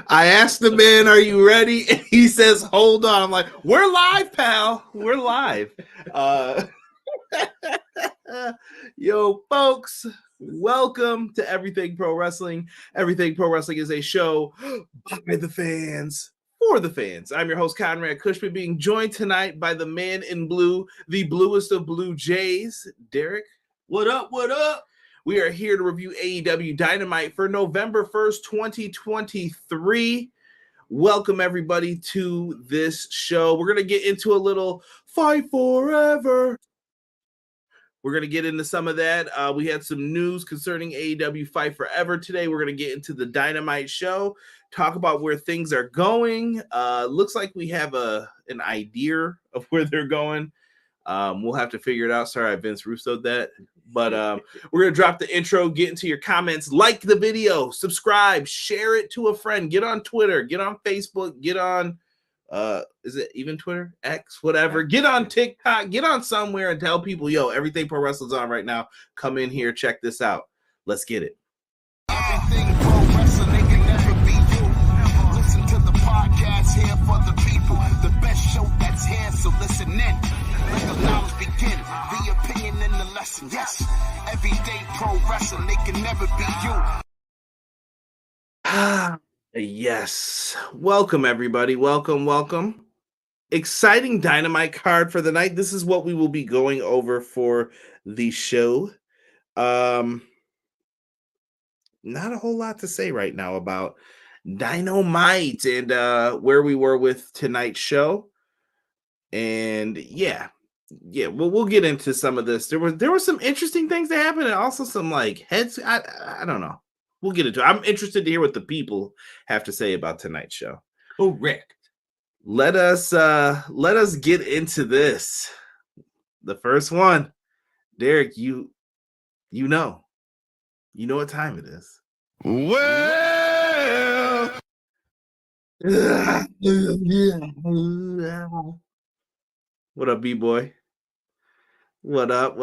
I asked the man, "Are you ready?" And he says, "Hold on." I'm like, "We're live, pal. We're live." Yo, folks, welcome to Everything Pro Wrestling. Everything Pro Wrestling is a show by the fans, for the fans. I'm your host, Conrad Cushman, being joined tonight by the man in blue, the bluest of Blue Jays, Derek. What up? What up? We are here to review AEW Dynamite for November 1st, 2023. Welcome, everybody, to this show. We're going to get into a little Fight Forever. We're going to get into some of that. We had some news concerning AEW Fight Forever today. We're going to get into the Dynamite show, talk about where things are going. Looks like we have an idea of where they're going. We'll have to figure it out. Sorry, I Vince Russo'd that. But we're going to drop the intro, get into your comments, like the video, subscribe, share it to a friend, get on Twitter, get on Facebook, get on, is it even Twitter? X, whatever. Get on TikTok, get on somewhere and tell people, yo, Everything Pro Wrestling's on right now. Come in here, check this out. Let's get it. Everything Pro Wrestling can never be you. Listen to the podcast here for the people. The best show that's here, so listen in. Let the knowledge begin. The opinion and the lesson. Yes, Everyday Pro Wrestling, they can never be you. Yes. Welcome, everybody. Welcome. Exciting Dynamite card for the night. This is what we will be going over for the show. Not a whole lot to say right now about Dynamite and where we were with tonight's show. And yeah, we'll get into some of this. There were some interesting things that happened, and also some like heads. I don't know. We'll get into it. I'm interested to hear what the people have to say about tonight's show. Correct. Let us get into this. The first one, Derek. You know what time it is. Well, What up, B-boy? What up?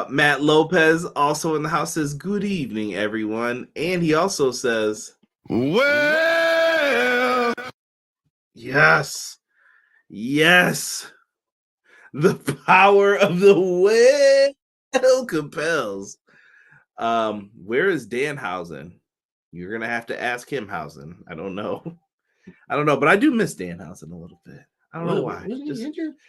Matt Lopez, also in the house, says, "Good evening, everyone." And he also says, well, yes. The power of the will compels. Where is Danhausen? You're going to have to ask him, Hausen. I don't know, but I do miss Danhausen a little bit. I don't know why.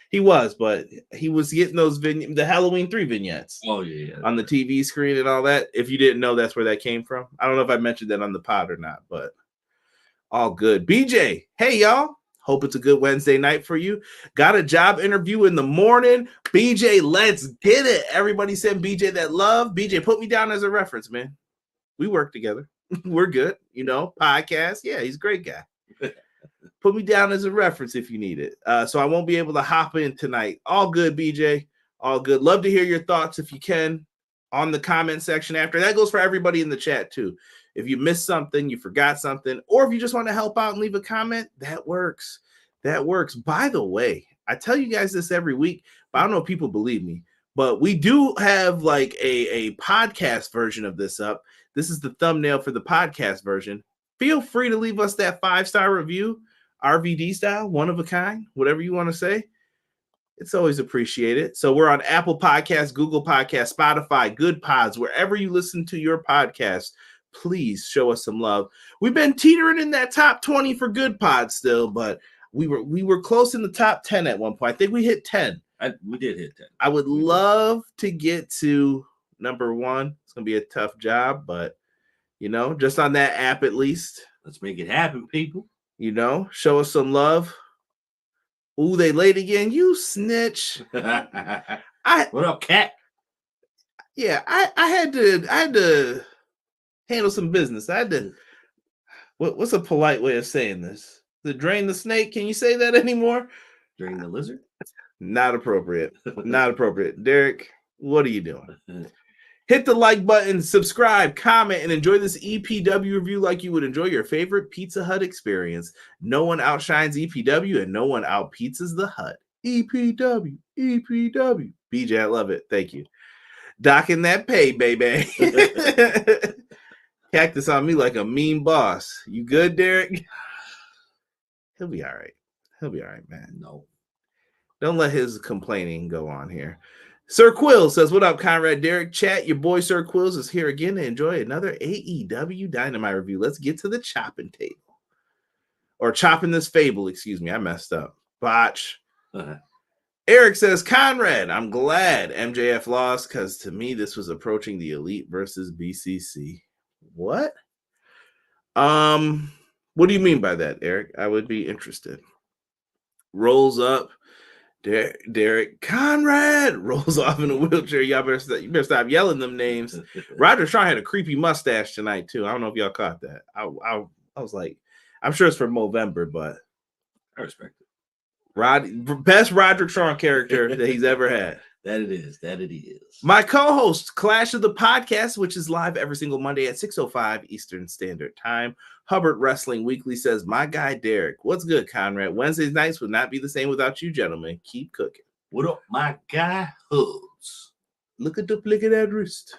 He was, but he was getting those the Halloween 3 vignettes. Oh, yeah. On the TV screen and all that. If you didn't know, that's where that came from. I don't know if I mentioned that on the pod or not, but all good. BJ, hey, y'all. Hope it's a good Wednesday night for you. Got a job interview in the morning. BJ, let's get it. Everybody send BJ that love. BJ, put me down as a reference, man. We work together. We're good. Podcast. Yeah, he's a great guy. Put me down as a reference if you need it. So I won't be able to hop in tonight. All good, BJ. All good. Love to hear your thoughts if you can on the comment section after. That goes for everybody in the chat too. If you missed something, you forgot something, or if you just want to help out and leave a comment, that works. By the way, I tell you guys this every week, but I don't know if people believe me, but we do have like a podcast version of this up. This is the thumbnail for the podcast version. Feel free to leave us that 5-star review, RVD style, one of a kind, whatever you want to say. It's always appreciated. So we're on Apple Podcasts, Google Podcasts, Spotify, Good Pods, wherever you listen to your podcast. Please show us some love. We've been teetering in that top 20 for Good Pods still, but we were close in the top 10 at one point. I think we hit 10. We did hit 10. I would love to get to number 1. It's going to be a tough job, but just on that app at least. Let's make it happen, people. Show us some love. Ooh, they late again. You snitch. What up, cat? Yeah, I had to handle some business. I had to. What's a polite way of saying this? To drain the snake. Can you say that anymore? Drain the lizard? Not appropriate. Not appropriate. Derek, what are you doing? Hit the like button, subscribe, comment, and enjoy this EPW review like you would enjoy your favorite Pizza Hut experience. No one outshines EPW and no one outpizzas the Hut. EPW. BJ, I love it. Thank you. Docking that pay, baby. Cactus on me like a mean boss. You good, Derek? He'll be all right. He'll be all right, man. No. Don't let his complaining go on here. Sir Quill says, what up, Conrad, Derek? Chat, your boy Sir Quills is here again to enjoy another AEW Dynamite review. Let's get to the chopping table. Or chopping this fable, excuse me. I messed up. Botch. Eric says, Conrad, I'm glad MJF lost because to me this was approaching the Elite versus BCC. What? What do you mean by that, Eric? I would be interested. Rolls up. Derek Conrad rolls off in a wheelchair. You better stop yelling them names. Roger Strong had a creepy mustache tonight too. I don't know if y'all caught that. I was like, I'm sure it's for Movember, but I respect it. Best Roderick Strong character that he's ever had. That it is. My co-host, Clash of the Podcast, which is live every single Monday at 6:05 Eastern Standard Time. Hubbard Wrestling Weekly says, my guy Derek, what's good, Conrad? Wednesday nights would not be the same without you, gentlemen. Keep cooking. What up, my guy Hoods? Look at that wrist.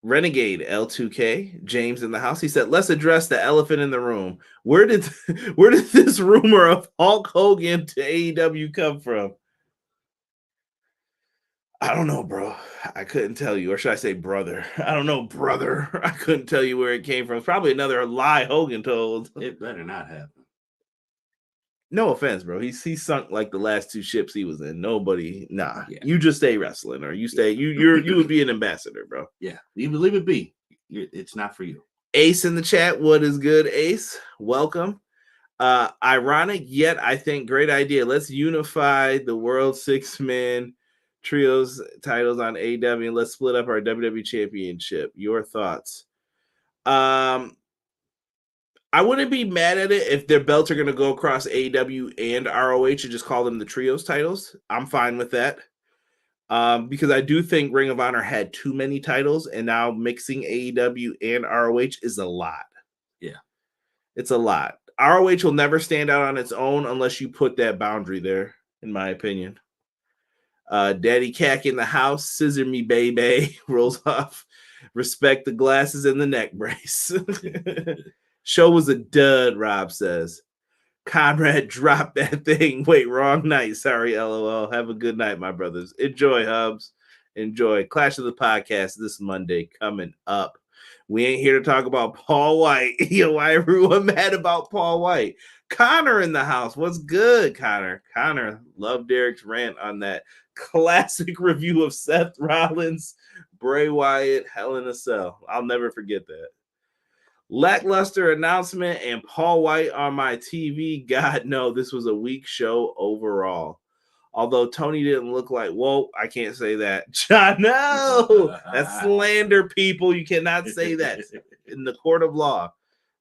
Renegade L2K, James in the house. He said, let's address the elephant in the room. Where did this rumor of Hulk Hogan to AEW come from? I don't know, bro. I couldn't tell you. Or should I say brother? I don't know, brother. I couldn't tell you where it came from. It's probably another lie Hogan told. It better not happen. No offense, bro. He sunk like the last two ships he was in. Nobody, nah. Yeah. You just stay wrestling, or you stay. You would be an ambassador, bro. Yeah, leave it be. It's not for you. Ace in the chat. What is good, Ace? Welcome. Ironic, yet I think great idea. Let's unify the World 6-man trios titles on AEW and let's split up our WWE Championship. Your thoughts? I wouldn't be mad at it if their belts are going to go across AEW and ROH and just call them the trios titles. I'm fine with that. Because I do think Ring of Honor had too many titles, and now mixing AEW and ROH is a lot. Yeah. It's a lot. ROH will never stand out on its own unless you put that boundary there, in my opinion. Daddy Cack in the house, scissor me, baby, rolls off. Respect the glasses and the neck brace. Show was a dud, Rob says. Conrad dropped that thing. Wait, wrong night. Sorry, LOL. Have a good night, my brothers. Enjoy, Hubs. Enjoy. Clash of the Podcast this Monday coming up. We ain't here to talk about Paul White. Why everyone mad about Paul White? Connor in the house. What's good, Connor? Connor, love Derek's rant on that classic review of Seth Rollins, Bray Wyatt, Hell in a Cell. I'll never forget that. Lackluster announcement and Paul White on my TV. God, no, this was a weak show overall. Although Tony didn't look like, whoa, I can't say that. John, no, that's slander, people. You cannot say that in the court of law.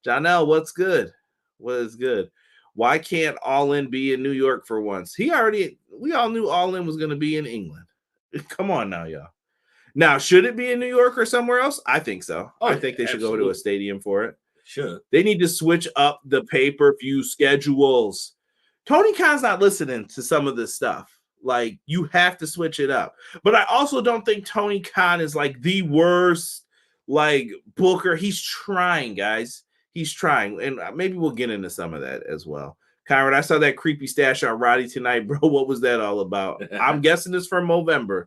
Jonelle, what's good? What is good? Why can't All In be in New York for once? We all knew All In was going to be in England. Come on now, y'all. Now, should it be in New York or somewhere else? I think so. I think they should go to a stadium for it. Sure. They need to switch up the pay-per-view schedules. Tony Khan's not listening to some of this stuff. Like, you have to switch it up. But I also don't think Tony Khan is like the worst, like, booker. He's trying, guys. He's trying. And maybe we'll get into some of that as well. Conrad, I saw that creepy stash on Roddy tonight, bro. What was that all about? I'm guessing it's from Movember.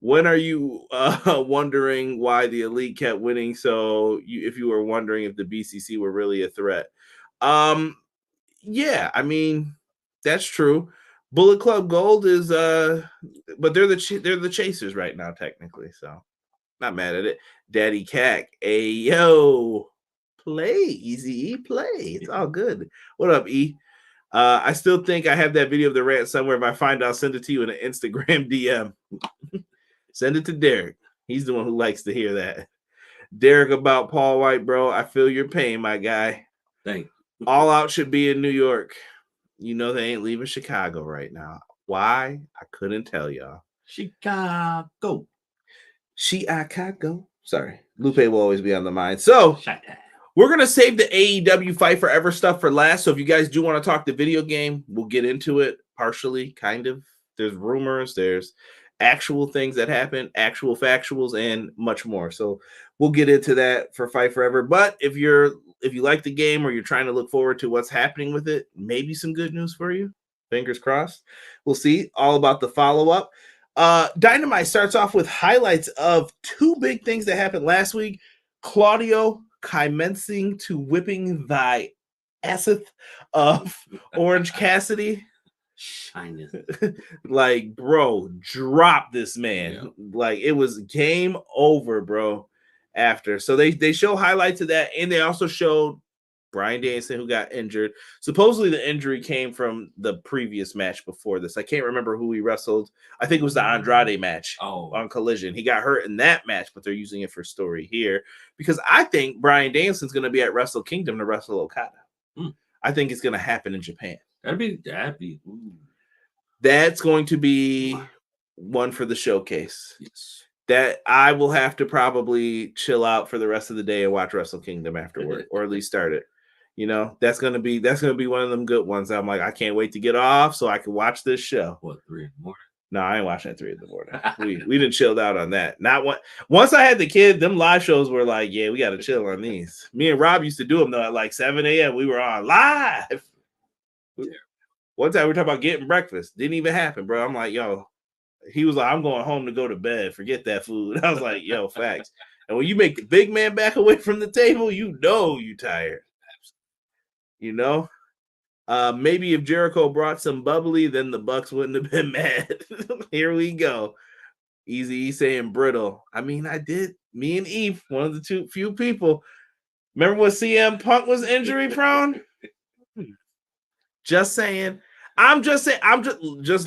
When are you wondering why the Elite kept winning? So if you were wondering if the BCC were really a threat. Yeah, I mean, that's true. Bullet Club Gold is but they're the chasers right now, technically, so not mad at it. Daddy Cack, ayo, play, Easy E, play. It's all good. What up, E? I still think I have that video of the rant somewhere. If I find out, I'll send it to you in an Instagram DM. Send it to Derek. He's the one who likes to hear that. Derek, about Paul White, bro. I feel your pain, my guy. Thanks. All Out should be in New York. You know they ain't leaving Chicago right now. Why? I couldn't tell y'all. Chicago. Sorry. Lupe will always be on the mind. So we're going to save the AEW Fight Forever stuff for last. So if you guys do want to talk the video game, we'll get into it partially, kind of. There's rumors. There's actual things that happen, actual factuals, and much more. So we'll get into that for Fight Forever. But if you like the game or you're trying to look forward to what's happening with it, maybe some good news for you. Fingers crossed. We'll see. All about the follow-up. Dynamite starts off with highlights of two big things that happened last week. Claudio commencing to whipping thy asseth of Orange Cassidy. Shineth. Like, bro, drop this man. Yeah. Like, it was game over, bro. After. So they show highlights of that, and they also showed Bryan Danielson, who got injured. Supposedly the injury came from the previous match before this. I can't remember who he wrestled. I think it was the Andrade match on Collision. He got hurt in that match, but they're using it for story here because I think Bryan Danielson's going to be at Wrestle Kingdom to wrestle Okada. I think it's going to happen in Japan. That'd be. That's going to be one for the showcase. Yes. That I will have to probably chill out for the rest of the day and watch Wrestle Kingdom afterward, or at least start it. You know, that's gonna be one of them good ones. I'm like, I can't wait to get off so I can watch this show. What, 3 in the morning? No, I ain't watching at 3 in the morning. we didn't chilled out on that. Not one. Once I had the kid, them live shows were like, yeah, we got to chill on these. Me and Rob used to do them though at like 7 a.m. We were on live. Yeah. One time we were talking about getting breakfast. Didn't even happen, bro. I'm like, yo. He was like, I'm going home to go to bed. Forget that food. I was like, yo, facts. And when you make the big man back away from the table, you know you tired. You know? Maybe if Jericho brought some bubbly, then the Bucks wouldn't have been mad. Here we go. Easy saying brittle. I mean, I did. Me and Eve, one of the few people. Remember when CM Punk was injury prone? Just saying. I'm just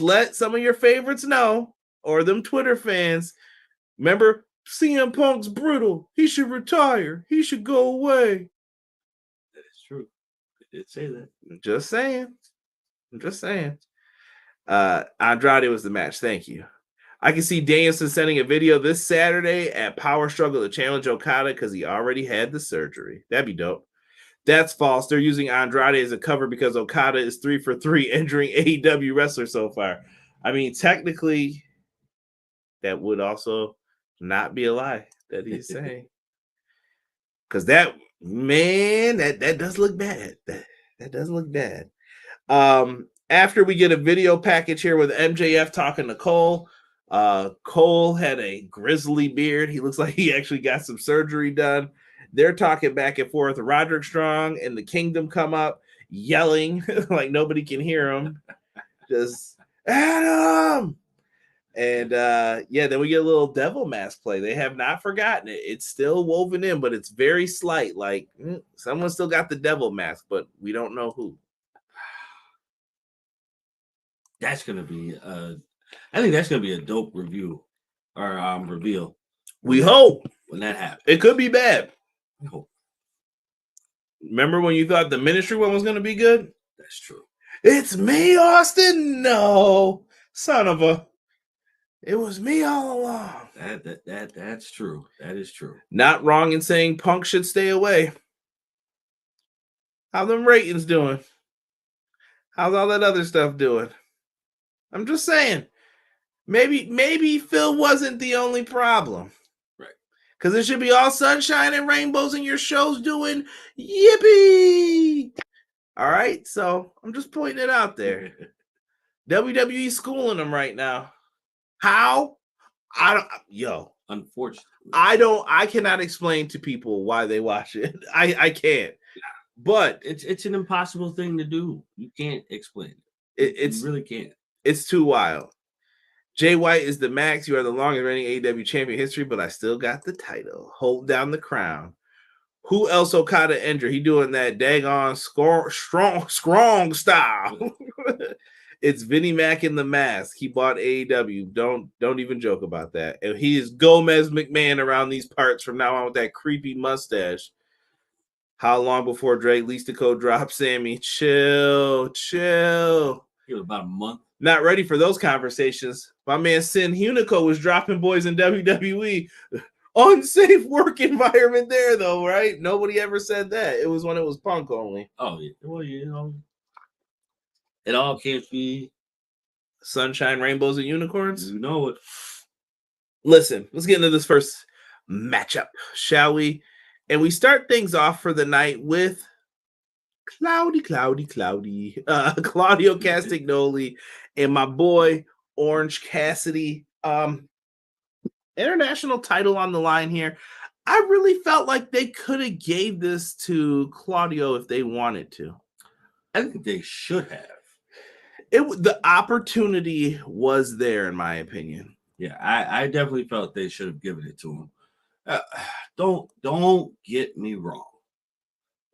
let some of your favorites know, or them Twitter fans. Remember, CM Punk's brutal. He should retire. He should go away. That is true. I did say that. I'm just saying. Andrade was the match. Thank you. I can see Danielson sending a video this Saturday at Power Struggle to challenge Okada because he already had the surgery. That'd be dope. That's false. They're using Andrade as a cover because Okada is 3 for 3 entering AEW wrestler so far. I mean, technically, that would also not be a lie that he's saying. Because that does look bad. That does look bad. After we get a video package here with MJF talking to Cole. Cole had a grizzly beard. He looks like he actually got some surgery done. They're talking back and forth. Roderick Strong and the Kingdom come up yelling like nobody can hear them. Just Adam. And then we get a little devil mask play. They have not forgotten it. It's still woven in, but it's very slight. Like someone still got the devil mask, but we don't know who. That's gonna be I think that's gonna be a dope review or reveal. We hope when that happens. It could be bad. I hope. Remember when you thought the Ministry one was gonna be good? That's true. It's me, Austin. No, son of a. It was me all along. That's true. That is true. Not wrong in saying Punk should stay away. How them ratings doing? How's all that other stuff doing? I'm just saying. Maybe Phil wasn't the only problem. Right. Because it should be all sunshine and rainbows and your show's doing yippee. All right. So I'm just pointing it out there. WWE schooling them right now. How? Unfortunately. I cannot explain to people why they watch it. I can't. But it's an impossible thing to do. You can't explain it. You really can't. It's too wild. Jay White is the max. You are the longest reigning AEW champion in history, but I still got the title. Hold down the crown. Who else Okada injured? He doing that daggone strong style. It's Vinnie Mac in the mask. He bought AEW. Don't even joke about that. And he is Gomez McMahon around these parts from now on with that creepy mustache. How long before Drake Listico dropped Sammy? Chill. It was about a month. Not ready for those conversations. My man Sin Hunico was dropping boys in WWE. Unsafe work environment there, though, right? Nobody ever said that. It was when it was Punk only. Oh, yeah. Well, it all can't be Sunshine, rainbows, and unicorns. You know it. Listen, let's get into this first matchup, shall we? And we start things off for the night with Claudio Castagnoli and my boy Orange Cassidy. International title on the line here. I really felt like they could have gave this to Claudio if they wanted to. I think they should have. The opportunity was there, in my opinion. Yeah, I definitely felt they should have given it to him. Don't get me wrong.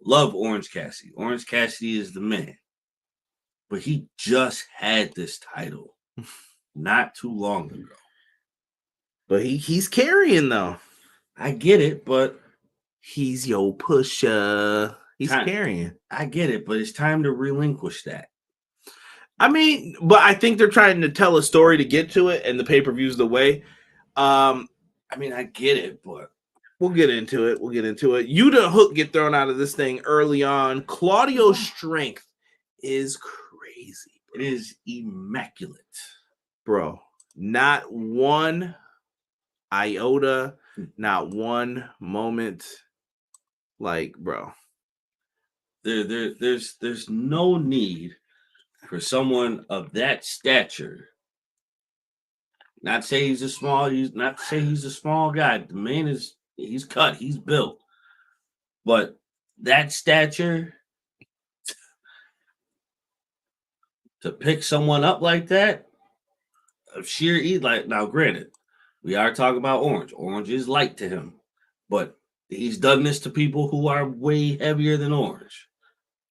Love Orange Cassidy. Orange Cassidy is the man. But he just had this title not too long ago. But he's carrying, though. I get it, but he's your pusher. He's carrying. I get it, but it's time to relinquish that. I mean, but I think they're trying to tell a story to get to it, and the pay-per-view's the way. I mean, I get it, but we'll get into it. Yuta hook get thrown out of this thing early on. Claudio's strength is crazy. Bro. It is immaculate. Bro, not one iota, not one moment. Like, bro. There's no need for someone of that stature. Not to say he's a small guy. The man he's cut, he's built. But that stature, to pick someone up like that, of sheer eat, like, now granted, we are talking about Orange. Orange is light to him, but he's done this to people who are way heavier than Orange.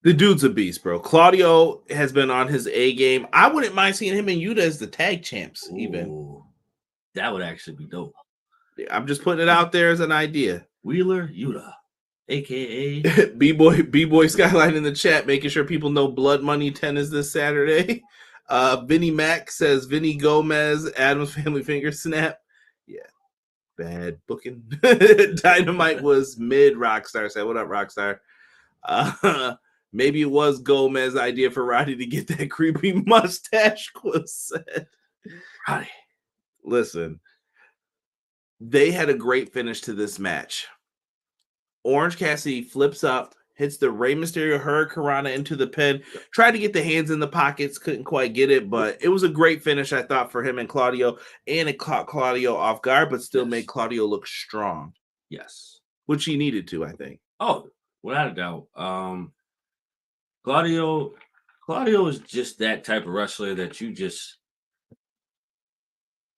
The dude's a beast, bro. Claudio has been on his A game. I wouldn't mind seeing him and Yuta as the tag champs, even. Ooh, that would actually be dope. I'm just putting it out there as an idea. Wheeler Yuta, aka B-Boy Skyline in the chat, making sure people know Blood Money 10 is this Saturday. Vinny Mac says Vinny Gomez, Adam's Family Finger Snap. Yeah. Bad booking. Dynamite was mid. Rockstar said, what up, Rockstar? Maybe it was Gomez's idea for Roddy to get that creepy mustache, Quill said. Roddy. Listen, they had a great finish to this match. Orange Cassidy flips up, hits the Rey Mysterio Hurricanrana into the pin, tried to get the hands in the pockets, couldn't quite get it, but it was a great finish, I thought, for him and Claudio, and it caught Claudio off guard, but still made Claudio look strong. Yes. Which he needed to, I think. Oh, without a doubt. Claudio is just that type of wrestler that you just,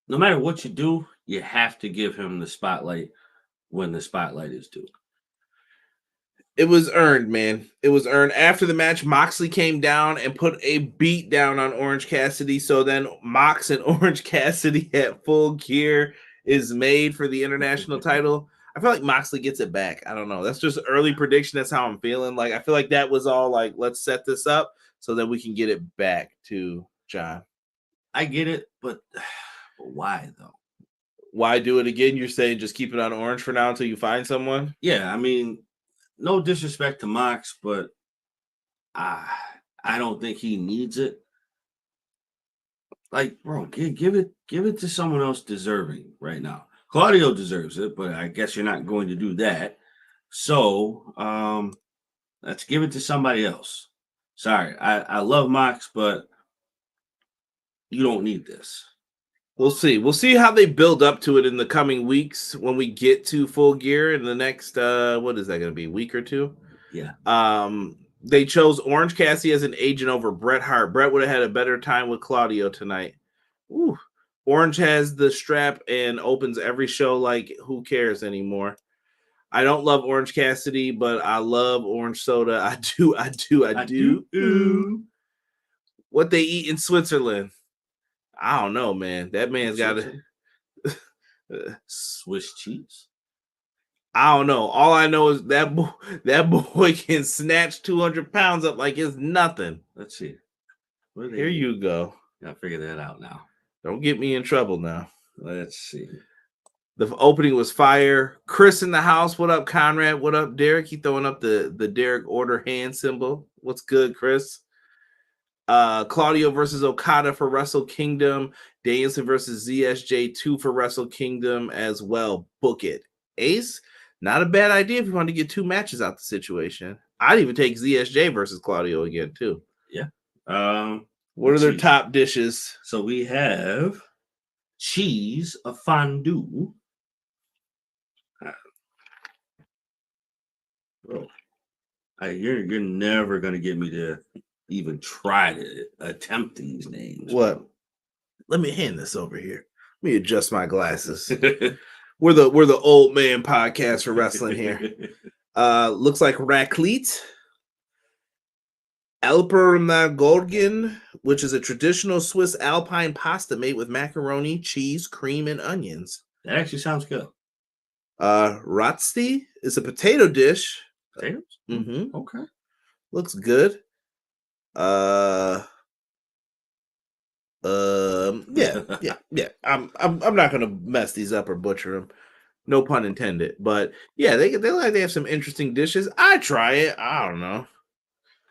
no matter what you do, you have to give him the spotlight when the spotlight is due. It was earned, man. It was earned. After the match, Moxley came down and put a beat down on Orange Cassidy. So then Mox and Orange Cassidy at Full Gear is made for the international title. I feel like Moxley gets it back. I don't know. That's just early prediction. That's how I'm feeling. Like, I feel like that was all like, let's set this up so that we can get it back to John. I get it, but why though? Why do it again? You're saying just keep it on Orange for now until you find someone? Yeah, I mean, no disrespect to Mox, but I don't think he needs it. Like, bro, give it to someone else deserving right now. Claudio deserves it, but I guess you're not going to do that. So let's give it to somebody else. Sorry, I love Mox, but you don't need this. We'll see. We'll see how they build up to it in the coming weeks when we get to Full Gear in the next, what is that going to be, week or two? Yeah. They chose Orange Cassidy as an agent over Bret Hart. Bret would have had a better time with Claudio tonight. Ooh. Orange has the strap and opens every show like who cares anymore. I don't love Orange Cassidy, but I love orange soda. I do. Ooh. What they eat in Switzerland. I don't know, man. That man's got a Swiss cheese. I don't know. All I know is that boy can snatch 200 pounds up like it's nothing. Let's see. Here you go. Gotta figure that out now. Don't get me in trouble now. Let's see. The opening was fire. Chris in the house. What up, Conrad? What up, Derek? He throwing up the Derek order hand symbol. What's good, Chris? Claudio versus Okada for Wrestle Kingdom. Danielson versus ZSJ2 for Wrestle Kingdom as well. Book it. Ace, not a bad idea if you want to get 2 matches out the situation. I'd even take ZSJ versus Claudio again, too. Yeah. What are their top dishes? So we have cheese, a fondue. Bro, you're never gonna get me to even try to attempt these names. What? Let me hand this over here. Let me adjust my glasses. We're the old man podcast for wrestling here. Looks like raclette, Alpermagorgen, which is a traditional Swiss Alpine pasta made with macaroni, cheese, cream, and onions. That actually sounds good. Rotsti is a potato dish. Potatoes? Mm-hmm. Okay. Looks good. Yeah. I'm not gonna mess these up or butcher them. No pun intended. But yeah, they have some interesting dishes. I try it. I don't know.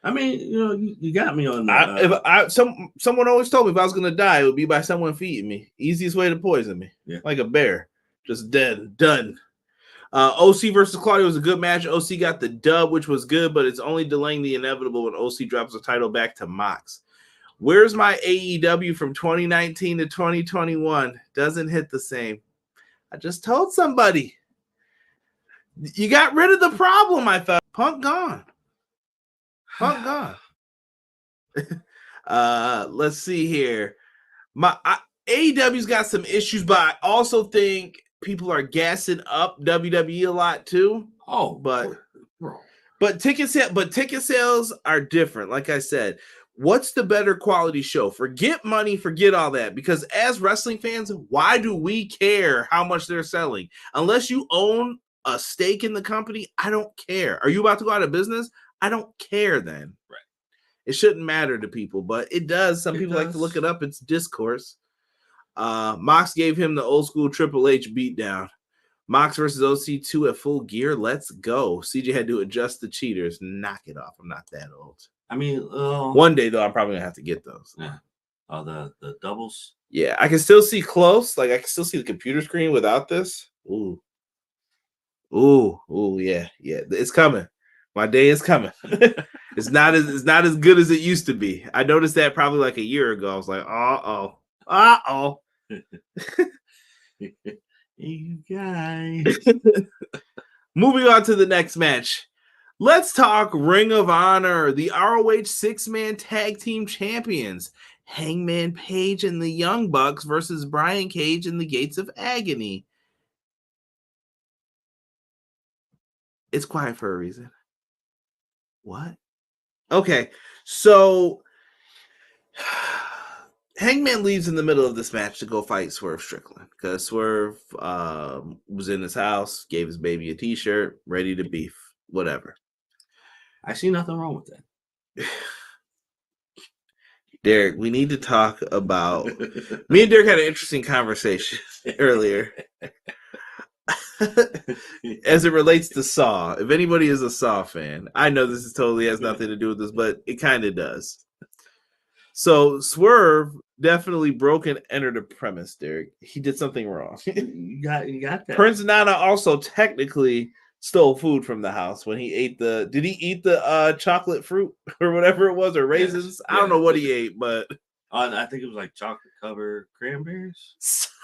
I mean, you got me on that. Someone always told me if I was gonna die, it would be by someone feeding me. Easiest way to poison me. Yeah. Like a bear. Just dead. Done. OC versus Claudio was a good match. OC got the dub, which was good, but it's only delaying the inevitable when OC drops the title back to Mox. Where's my AEW from 2019 to 2021? Doesn't hit the same. I just told somebody. You got rid of the problem, I thought. Punk gone. Punk gone. Let's see here. AEW's got some issues, but I also think people are gassing up WWE a lot too. Oh, but bro. But ticket sales are different. Like I said, what's the better quality show? Forget money, forget all that. Because as wrestling fans, why do we care how much they're selling? Unless you own a stake in the company, I don't care. Are you about to go out of business? I don't care then. Right. It shouldn't matter to people, but it does. Some people like to look it up. It's discourse. Mox gave him the old school Triple H beatdown. Mox versus OC2 at Full Gear. Let's go. CJ had to adjust the cheaters. Knock it off. I'm not that old. I mean, one day though, I'm probably gonna have to get those. Yeah. The doubles. Yeah, I can still see close. Like I can still see the computer screen without this. Ooh, yeah. It's coming. My day is coming. It's not as good as it used to be. I noticed that probably like a year ago. I was like, uh-oh. You guys. Moving on to the next match. Let's talk Ring of Honor, the ROH 6-man tag team champions. Hangman Page and the Young Bucks versus Brian Cage and the Gates of Agony. It's quiet for a reason. What? Okay, so Hangman leaves in the middle of this match to go fight Swerve Strickland because Swerve was in his house, gave his baby a t-shirt, ready to beef, whatever. I see nothing wrong with that. Derek, we need to talk about... Me and Derek had an interesting conversation earlier. As it relates to Saw. If anybody is a Saw fan, I know this totally has nothing to do with this, but it kind of does. So Swerve definitely broke and entered a premise, Derek. He did something wrong. You got that. Prince Nana also technically stole food from the house when he ate did he eat the chocolate fruit or whatever it was, or raisins? Yes. I don't know what he ate, but I think it was like chocolate covered cranberries.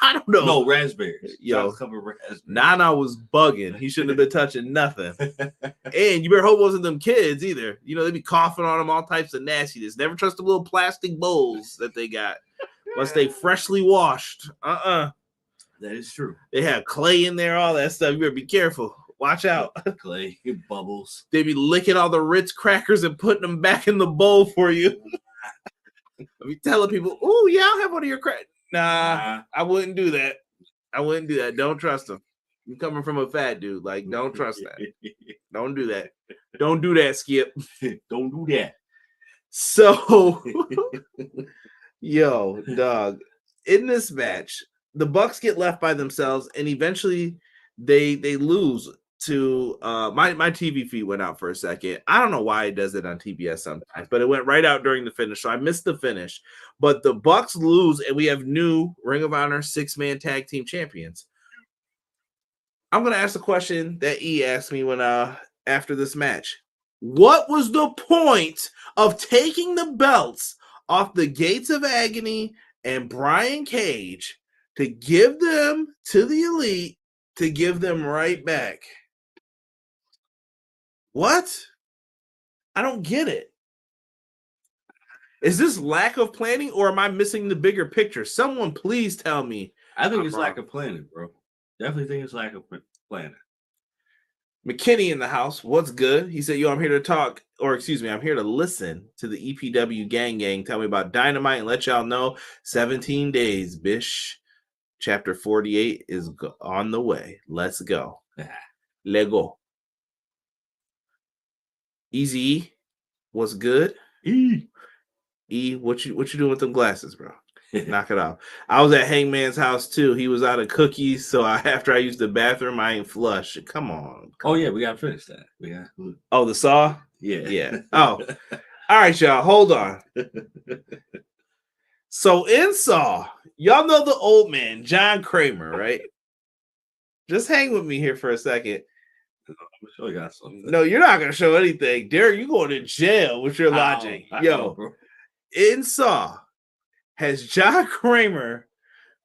I don't know. No, raspberries. Yo, chocolate covered raspberries. Nana was bugging. He shouldn't have been touching nothing. And you better hope it wasn't them kids either. You know, they be coughing on them, all types of nastiness. Never trust the little plastic bowls that they got once they freshly washed. That is true. They have clay in there, all that stuff. You better be careful. Watch out. Clay bubbles. They be licking all the Ritz crackers and putting them back in the bowl for you. I be telling people, "Oh yeah, I'll have one of your crackers." Nah, I wouldn't do that. Don't trust them. You coming from a fat dude, like don't trust that. Don't do that. Don't do that, Skip. Don't do that. So, yo, dog, in this match, the Bucks get left by themselves, and eventually they lose. to my TV feed went out for a second. I don't know why it does it on TBS sometimes, but it went right out during the finish, so I missed the finish. But the Bucks lose, and we have new Ring of Honor 6-man tag team champions. I'm gonna ask the question that E asked me when after this match. What was the point of taking the belts off the Gates of Agony and Brian Cage to give them to the Elite to give them right back? What? I don't get it. Is this lack of planning, or am I missing the bigger picture? Someone please tell me. I think it's lack of planning, bro. Definitely think it's lack of planning. McKinney in the house. What's good? He said, yo, I'm here to talk, or excuse me, I'm here to listen to the EPW gang. Tell me about Dynamite and let y'all know 17 days, bish. Chapter 48 is on the way. Let's go. Lego. Easy. What's good? E, what you doing with them glasses, bro? Knock it off. I was at Hangman's house too. He was out of cookies, so after I used the bathroom, I ain't flush. Come on. Oh yeah, we gotta finish that. Oh, the saw? Yeah. Oh, all right, y'all. Hold on. So in Saw, y'all know the old man, John Kramer, right? Just hang with me here for a second. I'm sure you got something. No, you're not gonna show anything, Derek. You going to jail with your logic, yo. Bro. In Saw, has John Kramer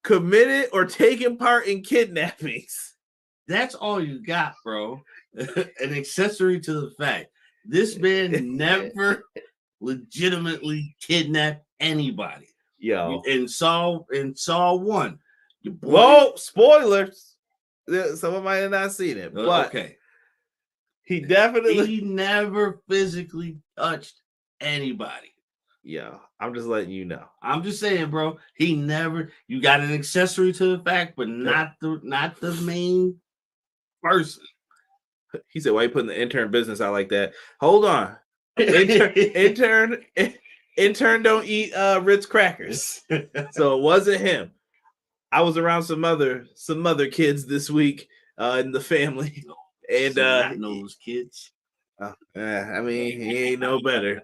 committed or taken part in kidnappings? That's all you got, bro. An accessory to the fact this man never legitimately kidnapped anybody. Yo, in Saw 1. Whoa, spoilers. Someone might have not seen it, but okay. He never physically touched anybody. Yeah, I'm just letting you know. I'm just saying, bro. He never. You got an accessory to the fact, but not the main person. He said, "Why you putting the intern business out like that?" Hold on, intern don't eat Ritz crackers, so it wasn't him. I was around some other kids this week in the family, and not those kids. I mean, he ain't no better.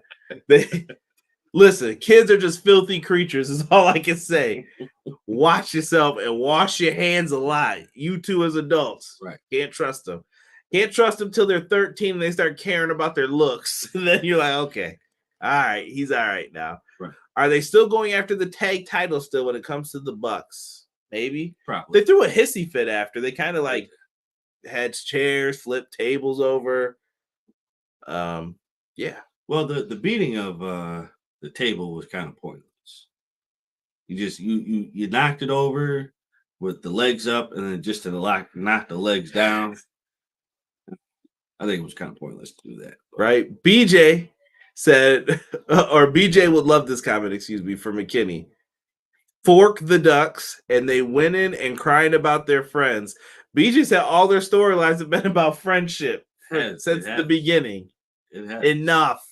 Listen, kids are just filthy creatures, is all I can say. Watch yourself and wash your hands a lot. You two as adults. Right. Can't trust them. Can't trust them till they're 13 and they start caring about their looks. And then you're like, okay, all right, he's all right now. Right. Are they still going after the tag title still when it comes to the Bucks? Maybe. Probably. They threw a hissy fit after. They kind of like had chairs, flipped tables over. Yeah. Well, the beating of the table was kind of pointless. You just you knocked it over with the legs up, and then just to knock the legs down. I think it was kind of pointless to do that. Right. BJ said, or BJ would love this comment, excuse me, for McKinney. Fork the Ducks, and they winning and crying about their friends. BJ said all their storylines have been about friendship since the beginning. Enough.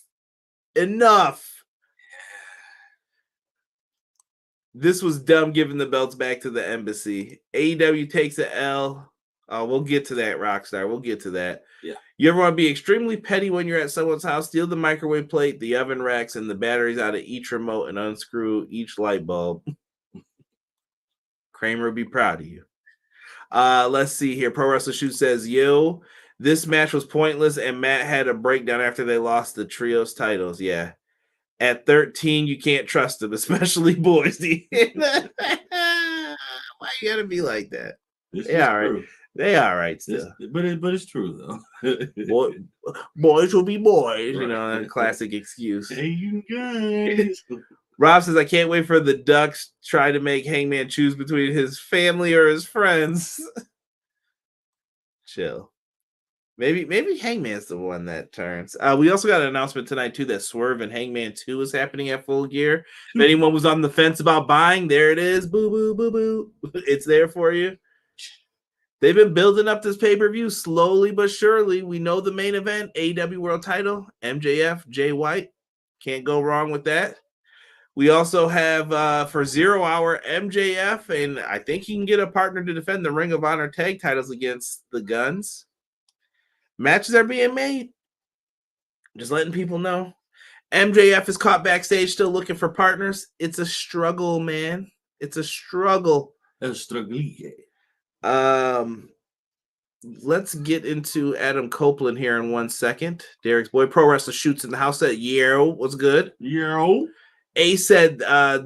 This was dumb giving the belts back to the embassy. AEW takes an L. We'll get to that, Rockstar. We'll get to that. Yeah. You ever want to be extremely petty when you're at someone's house? Steal the microwave plate, the oven racks, and the batteries out of each remote and unscrew each light bulb. Kramer would be proud of you. Let's see here. Pro Wrestler Shoot says, yo, this match was pointless, and Matt had a breakdown after they lost the trios titles. Yeah. At 13, you can't trust them, especially boys. Why you gotta be like that? Yeah, all right. True. They all right still. But it's true though. Boys will be boys, right. You know, a classic excuse. Hey, you guys. Rob says, I can't wait for the Ducks try to make Hangman choose between his family or his friends. Chill. Maybe Hangman's the one that turns. We also got an announcement tonight, too, that Swerve and Hangman 2 is happening at Full Gear. If anyone was on the fence about buying, there it is. Boo, boo, boo, boo. It's there for you. They've been building up this pay-per-view slowly but surely. We know the main event, AEW World Title, MJF, Jay White. Can't go wrong with that. We also have, for 0 Hour, MJF, and I think he can get a partner to defend the Ring of Honor tag titles against the Guns. Matches are being made. Just letting people know. MJF is caught backstage still looking for partners. It's a struggle, man. It's a struggle. Let's get into Adam Copeland here in 1 second. Derek's boy Pro Wrestler shoots in the house at Yero. What's good? Yo. A said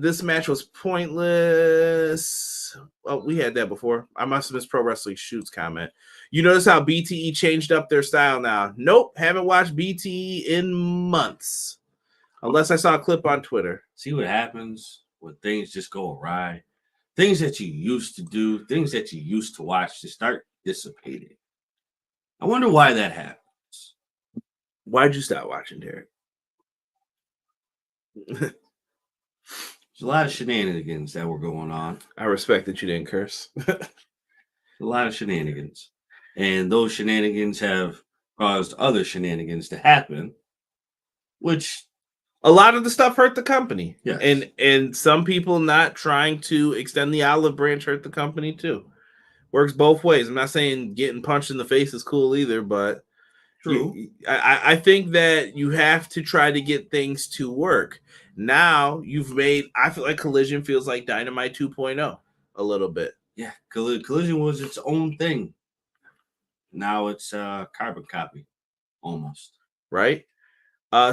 this match was pointless. Oh, we had that before. I must have missed Pro Wrestling Shoots comment. You notice how BTE changed up their style now? Nope, haven't watched BTE in months. Unless I saw a clip on Twitter. See what happens when things just go awry. Things that you used to do, things that you used to watch, just start dissipating. I wonder why that happens. Why'd you stop watching, Derek? There's a lot of shenanigans that were going on. I respect that you didn't curse. A lot of shenanigans. And those shenanigans have caused other shenanigans to happen, which a lot of the stuff hurt the company. Yes. And some people not trying to extend the olive branch hurt the company too. Works both ways. I'm not saying getting punched in the face is cool either, but true. I think that you have to try to get things to work. Now you've made, I feel like Collision feels like Dynamite 2.0 a little bit. Yeah, Collision was its own thing. Now it's a carbon copy, almost. Right?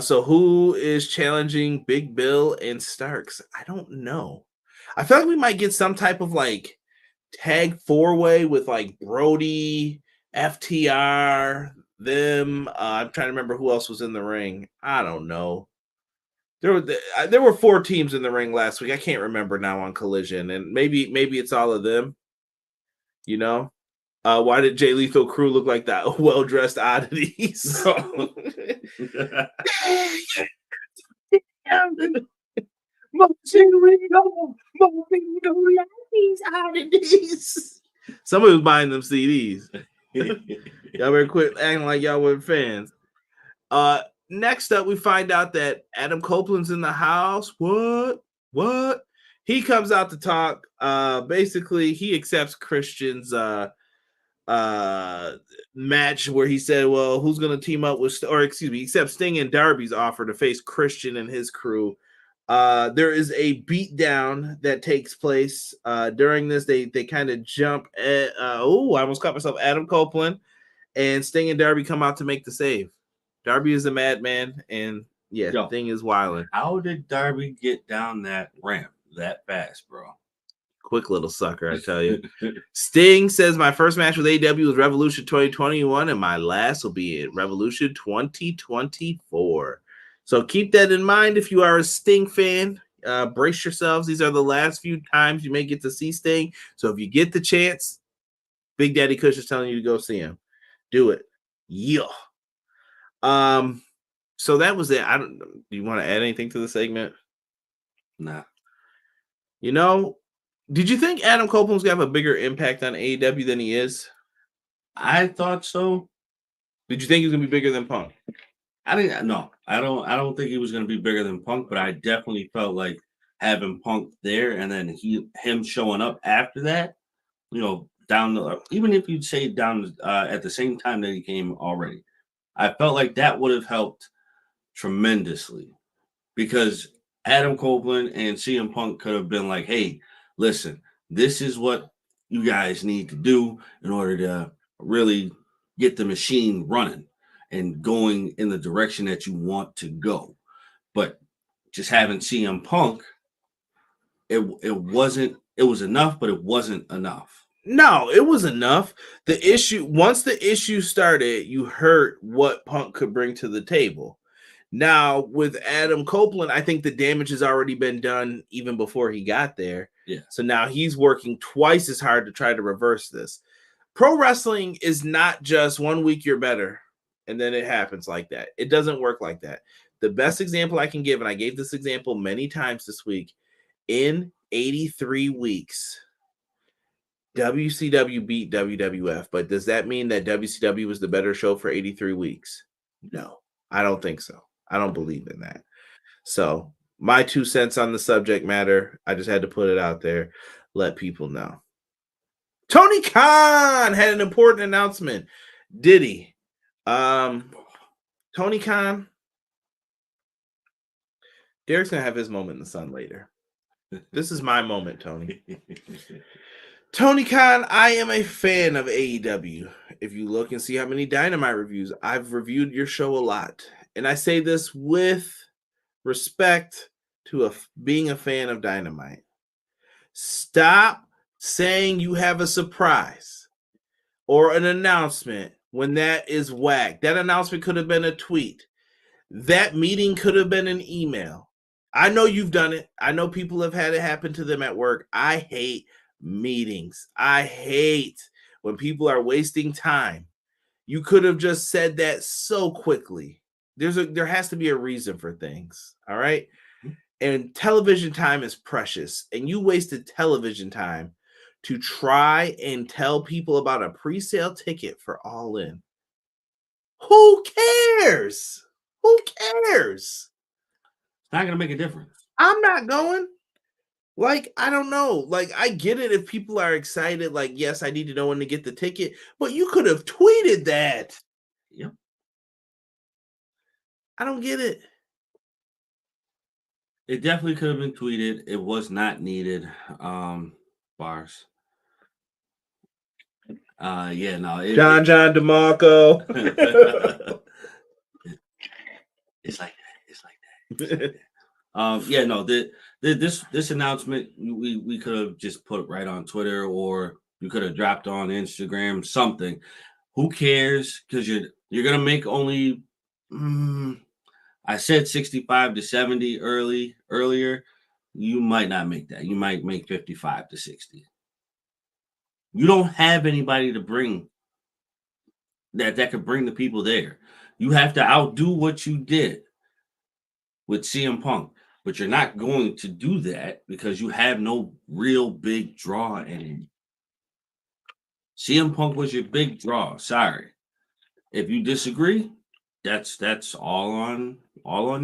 So who is challenging Big Bill and Starks? I don't know. I feel like we might get some type of like tag 4-way with like Brody, FTR, them. I'm trying to remember who else was in the ring. I don't know. There were 4 teams in the ring last week. I can't remember now on Collision, and maybe it's all of them. You know, why did Jay Lethal crew look like that well-dressed oddities? Somebody was buying them CDs. Y'all better quit acting like y'all weren't fans. Next up, we find out that Adam Copeland's in the house. What? He comes out to talk. Basically, he accepts Christian's match where he said, well, who's going to team up with, he accepts Sting and Darby's offer to face Christian and his crew. There is a beatdown that takes place during this. They kind of jump at, I almost caught myself. Adam Copeland and Sting and Darby come out to make the save. Darby is a madman, and Sting is wilding. How did Darby get down that ramp that fast, bro? Quick little sucker, I tell you. Sting says my first match with AEW was Revolution 2021, and my last will be at Revolution 2024. So keep that in mind if you are a Sting fan. Brace yourselves. These are the last few times you may get to see Sting. So if you get the chance, Big Daddy Kush is telling you to go see him. Do it. Yeah. So that was it. Do you want to add anything to the segment? Nah. You know, did you think Adam Copeland's gonna have a bigger impact on AEW than he is? I thought so. Did you think he was gonna be bigger than Punk? I don't think he was gonna be bigger than Punk, but I definitely felt like having Punk there and then him showing up after that, you know, even if you'd say down at the same time that he came already. I felt like that would have helped tremendously because Adam Copeland and CM Punk could have been like, hey, listen, this is what you guys need to do in order to really get the machine running and going in the direction that you want to go. But just having CM Punk, it was enough, but it wasn't enough. No, it was enough. Once the issue started, you heard what Punk could bring to the table. Now, with Adam Copeland, I think the damage has already been done even before he got there. Yeah. So now he's working twice as hard to try to reverse this. Pro wrestling is not just 1 week you're better, and then it happens like that. It doesn't work like that. The best example I can give, and I gave this example many times this week, in 83 weeks, WCW beat WWF, but does that mean that WCW was the better show for 83 weeks? No, I don't think so. I don't believe in that. So my 2 cents on the subject matter, I just had to put it out there, let people know. Tony Khan had an important announcement. Did he? Tony Khan. Derek's gonna have his moment in the sun later. This is my moment, Tony. Tony Khan, I am a fan of AEW. If you look and see how many Dynamite reviews, I've reviewed your show a lot. And I say this with respect to being a fan of Dynamite. Stop saying you have a surprise or an announcement when that is whack. That announcement could have been a tweet. That meeting could have been an email. I know you've done it. I know people have had it happen to them at work. I hate meetings. I hate when people are wasting time. You could have just said that so quickly. There has to be a reason for things. All right. And television time is precious. And you wasted television time to try and tell people about a pre-sale ticket for All In. Who cares? Who cares? It's not going to make a difference. I'm not going. Like, I don't know. Like, I get it if people are excited. Like, yes, I need to know when to get the ticket. But you could have tweeted that. Yep. I don't get it. It definitely could have been tweeted. It was not needed. Bars. Yeah, no. John DeMarco. It's like that. Yeah, no. This announcement we could have just put right on Twitter, or you could have dropped on Instagram, something. Who cares? Because you're gonna make only. I said 65 to 70 earlier. You might not make that. You might make 55 to 60. You don't have anybody to bring that could bring the people there. You have to outdo what you did with CM Punk, but you're not going to do that because you have no real big draw anymore. CM Punk was your big draw. Sorry. If you disagree, that's all on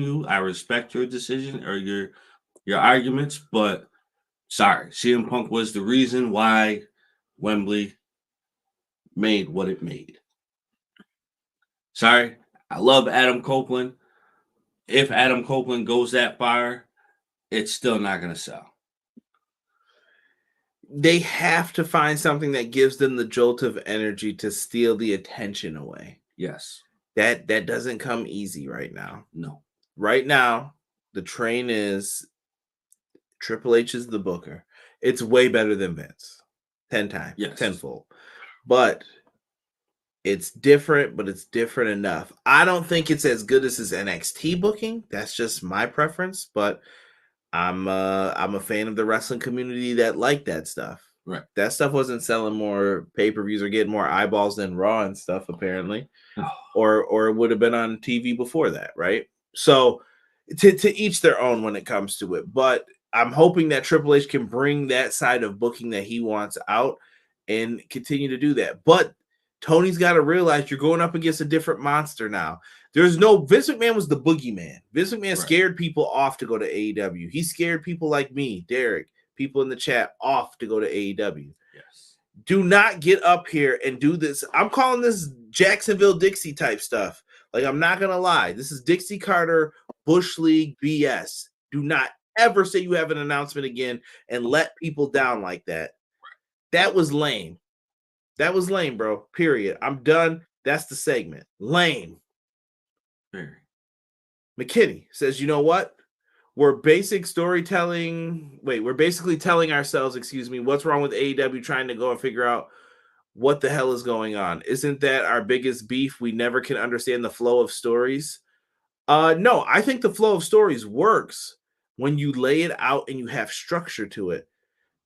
you. I respect your decision or your arguments, but sorry, CM Punk was the reason why Wembley made what it made. Sorry, I love Adam Copeland. If Adam Copeland goes that far, it's still not going to sell. They have to find something that gives them the jolt of energy to steal the attention away. Yes. That doesn't come easy right now. No. Right now, the train is Triple H is the booker. It's way better than Vince. 10 times. Yes. Tenfold. But it's different, but it's different enough. I don't think it's as good as his NXT booking. That's just my preference, but I'm a fan of the wrestling community that liked that stuff. Right. That stuff wasn't selling more pay-per-views or getting more eyeballs than Raw and stuff, apparently. Oh. Or it would have been on TV before that, right? So to each their own when it comes to it. But I'm hoping that Triple H can bring that side of booking that he wants out and continue to do that. But Tony's got to realize you're going up against a different monster now. There's no Vince McMahon was the boogeyman. Vince McMahon scared people off to go to AEW. He scared people like me, Derek, people in the chat off to go to AEW. Yes. Do not get up here and do this. I'm calling this Jacksonville Dixie type stuff. Like, I'm not going to lie. This is Dixie Carter, Bush League BS. Do not ever say you have an announcement again and let people down like that. That was lame. That was lame, bro. Period. I'm done. That's the segment. Lame. Very. McKinney says, you know what? We're basically telling ourselves, what's wrong with AEW trying to go and figure out what the hell is going on? Isn't that our biggest beef? We never can understand the flow of stories. No, I think the flow of stories works when you lay it out and you have structure to it.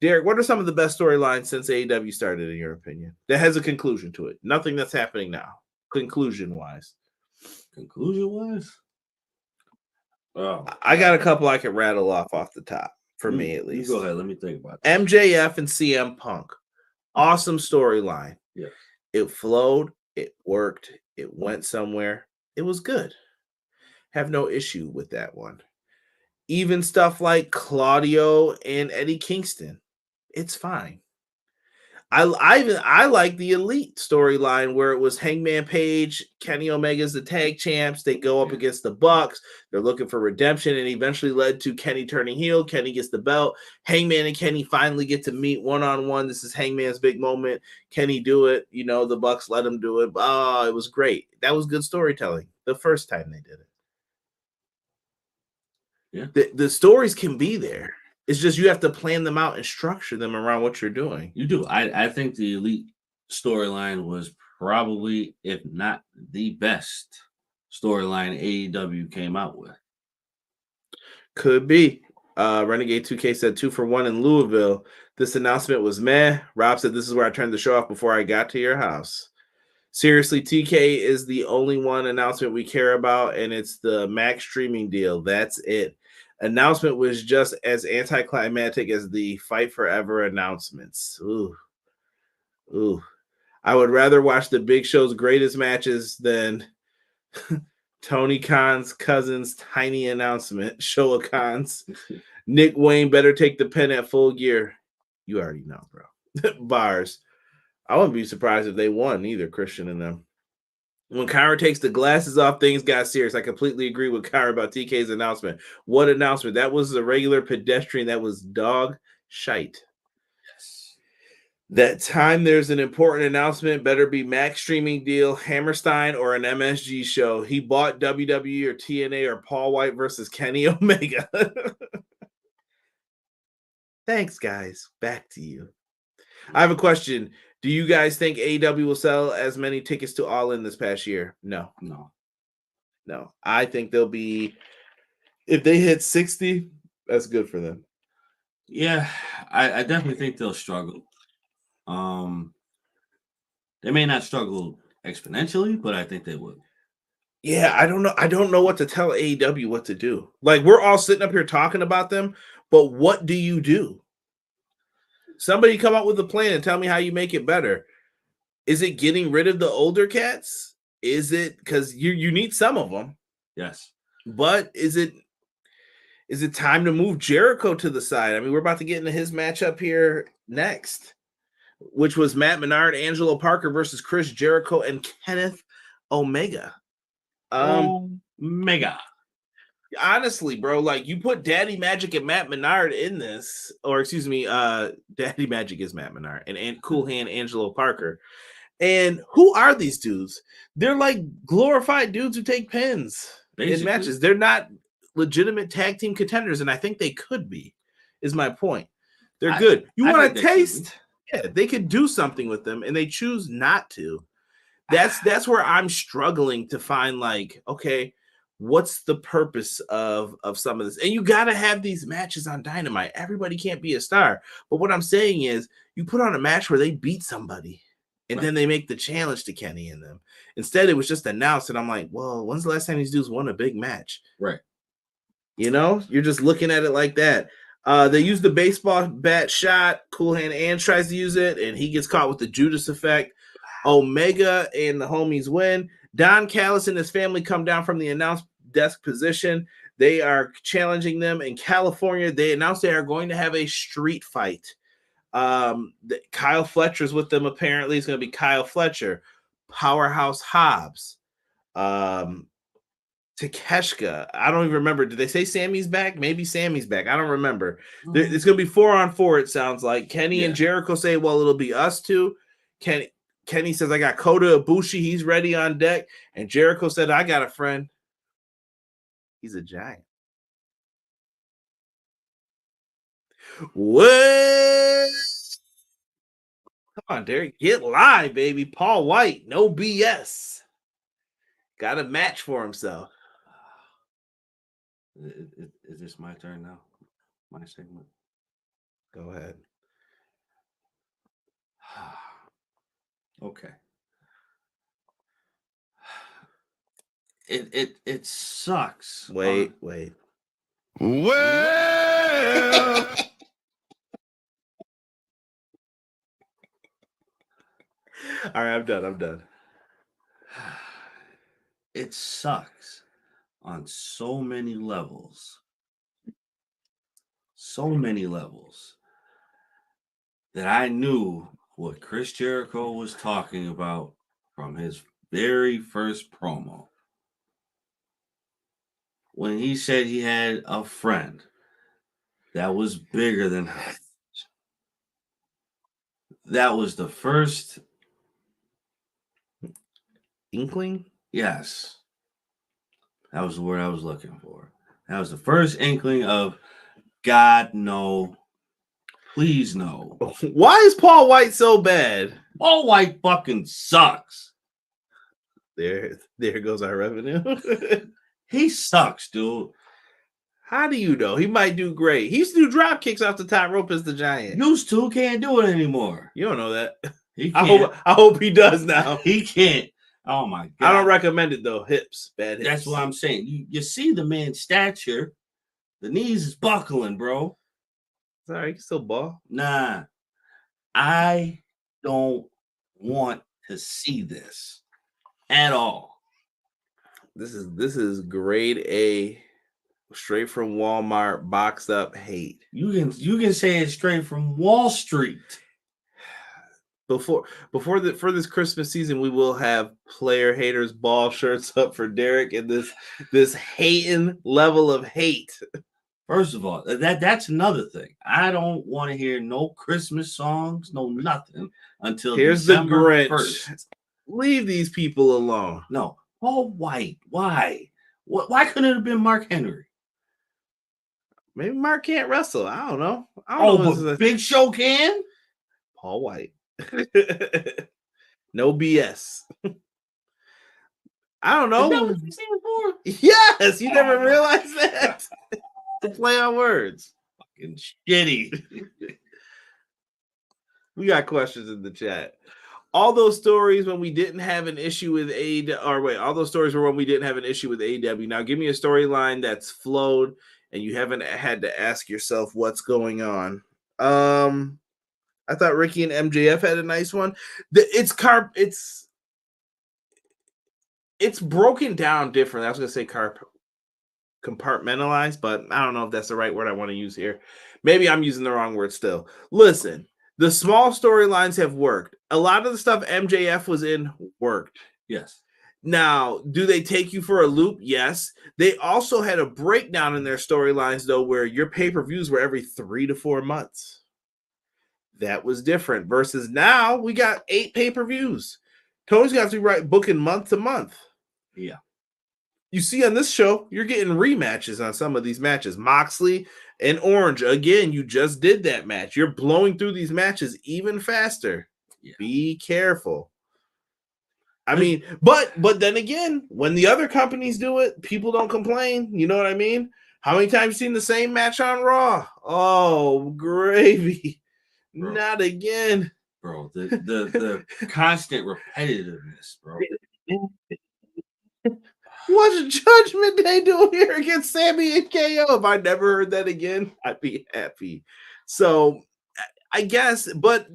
Derek, what are some of the best storylines since AEW started, in your opinion? That has a conclusion to it. Nothing that's happening now. Conclusion-wise. Oh, I got a couple I could rattle off the top, for me at least. You go ahead. Let me think about that. MJF and CM Punk. Awesome storyline. Yeah. It flowed. It worked. It went somewhere. It was good. Have no issue with that one. Even stuff like Claudio and Eddie Kingston. It's fine. I like the Elite storyline where it was Hangman Page, Kenny Omega's the tag champs. They go up against the Bucks. They're looking for redemption, and eventually led to Kenny turning heel. Kenny gets the belt. Hangman and Kenny finally get to meet one-on-one. This is Hangman's big moment. Kenny do it. You know, the Bucks let him do it. Oh, it was great. That was good storytelling the first time they did it. Yeah. The stories can be there. It's just you have to plan them out and structure them around what you're doing. You do. I think the Elite storyline was probably, if not the best storyline AEW came out with. Could be. Renegade 2K said 2-for-1 in Louisville. This announcement was meh. Rob said this is where I turned the show off before I got to your house. Seriously, TK is the only one announcement we care about, and it's the Max streaming deal. That's it. Announcement was just as anticlimactic as the Fight Forever announcements. Ooh. I would rather watch the Big Show's greatest matches than Tony Khan's cousin's tiny announcement. Showa Khan's. Nick Wayne better take the pen at Full Gear. You already know, bro. Bars. I wouldn't be surprised if they won either, Christian and them. When Kyra takes the glasses off, things got serious. I completely agree with Kyra about TK's announcement. What announcement? That was a regular pedestrian. That was dog shite. Yes. That time there's an important announcement. Better be Max streaming deal, Hammerstein, or an MSG show. He bought WWE or TNA or Paul White versus Kenny Omega. Thanks, guys. Back to you. I have a question. Do you guys think AEW will sell as many tickets to All In this past year? No. I think they'll be, if they hit 60, that's good for them. Yeah, I definitely think they'll struggle. They may not struggle exponentially, but I think they will. Yeah, I don't know. I don't know what to tell AEW what to do. Like, we're all sitting up here talking about them, but what do you do? Somebody come up with a plan and tell me how you make it better. Is it getting rid of the older cats? Is it because you need some of them? Yes. But is it time to move Jericho to the side? I mean, we're about to get into his matchup here next, which was Matt Menard, Angelo Parker versus Chris Jericho and Kenneth Omega. Omega. Honestly, bro, like you put Daddy Magic and Matt Menard in this, or excuse me, Daddy Magic is Matt Menard and Cool Hand Angelo Parker. And who are these dudes? They're like glorified dudes who take pins in matches. They're not legitimate tag team contenders, and I think they could be, is my point. They're good. You want a taste? Yeah, they could do something with them, and they choose not to. That's where I'm struggling to find, like, okay, what's the purpose of some of this? And you got to have these matches on Dynamite. Everybody can't be a star. But what I'm saying is you put on a match where they beat somebody and then they make the challenge to Kenny and them. Instead, it was just announced. And I'm like, well, when's the last time these dudes won a big match? Right. You know, you're just looking at it like that. They use the baseball bat shot. Cool Hand Ange tries to use it, and he gets caught with the Judas effect. Omega and the homies win. Don Callis and his family come down from the announce desk position. They are challenging them in California. They announced they are going to have a street fight. Kyle Fletcher's with them, apparently. It's going to be Kyle Fletcher, Powerhouse Hobbs, Takeshka. I don't even remember. Did they say Sammy's back? Maybe Sammy's back. I don't remember. It's going to be 4-on-4, it sounds like. Kenny and Jericho say, well, it'll be us two. Kenny says, I got Kota Ibushi. He's ready on deck. And Jericho said, I got a friend. He's a giant. What? Come on, Derek. Get live, baby. Paul White. No BS. Got a match for himself. Is this my turn now? My segment? Go ahead. Okay. It sucks. Wait. Well, all right, I'm done. It sucks on so many levels. So many levels that I knew what Chris Jericho was talking about from his very first promo. When he said he had a friend that was bigger than him. That was the first inkling. Yes. That was the word I was looking for. That was the first inkling of God, no. Please, no. Why is Paul White so bad? Paul White fucking sucks. There goes our revenue. He sucks, dude. How do you know? He might do great. He used to do drop kicks off the top rope as the Giant. Used to, can't do it anymore. You don't know that. He can't. I hope he does now. He can't. Oh my God. I don't recommend it though. Hips, bad hips. That's what I'm saying. You see the man's stature. The knees is buckling, bro. Sorry, you can still ball. Nah. I don't want to see this at all. This is grade A, straight from Walmart, boxed up hate. You can say it straight from Wall Street. For this Christmas season, we will have player haters ball shirts up for Derek and this hating level of hate. First of all, that's another thing. I don't want to hear no Christmas songs, no nothing until Here's December the Grinch. 1st. Leave these people alone. No, Paul White. Why? Why couldn't it have been Mark Henry? Maybe Mark can't wrestle. I don't know. But Big Show can. Paul White. No BS. I don't know. Is that what you've seen before? Yes, you never realized that. To play on words. Fucking shitty. We got questions in the chat. All those stories when we didn't have an issue with all those stories were when we didn't have an issue with AEW. Now give me a storyline that's flowed and you haven't had to ask yourself what's going on. I thought Ricky and MJF had a nice one. It's broken down differently. I was gonna say compartmentalized, but I don't know if that's the right word I want to use here. Maybe I'm using the wrong word still. Listen, the small storylines have worked. A lot of the stuff MJF was in worked. Yes. Now, do they take you for a loop? Yes. They also had a breakdown in their storylines, though, where your pay-per-views were every 3 to 4 months. That was different. Versus now, we got 8 pay-per-views. Tony's got to be booking month to month. Yeah. You see on this show, you're getting rematches on some of these matches. Moxley and Orange, again, you just did that match. You're blowing through these matches even faster. Yeah. Be careful. I mean, but then again, when the other companies do it, people don't complain. You know what I mean? How many times have you seen the same match on Raw? Oh, gravy. Bro. Not again. Bro, the constant repetitiveness, bro. What's Judgment Day doing here against Sammy and KO? If I never heard that again, I'd be happy. So I guess, but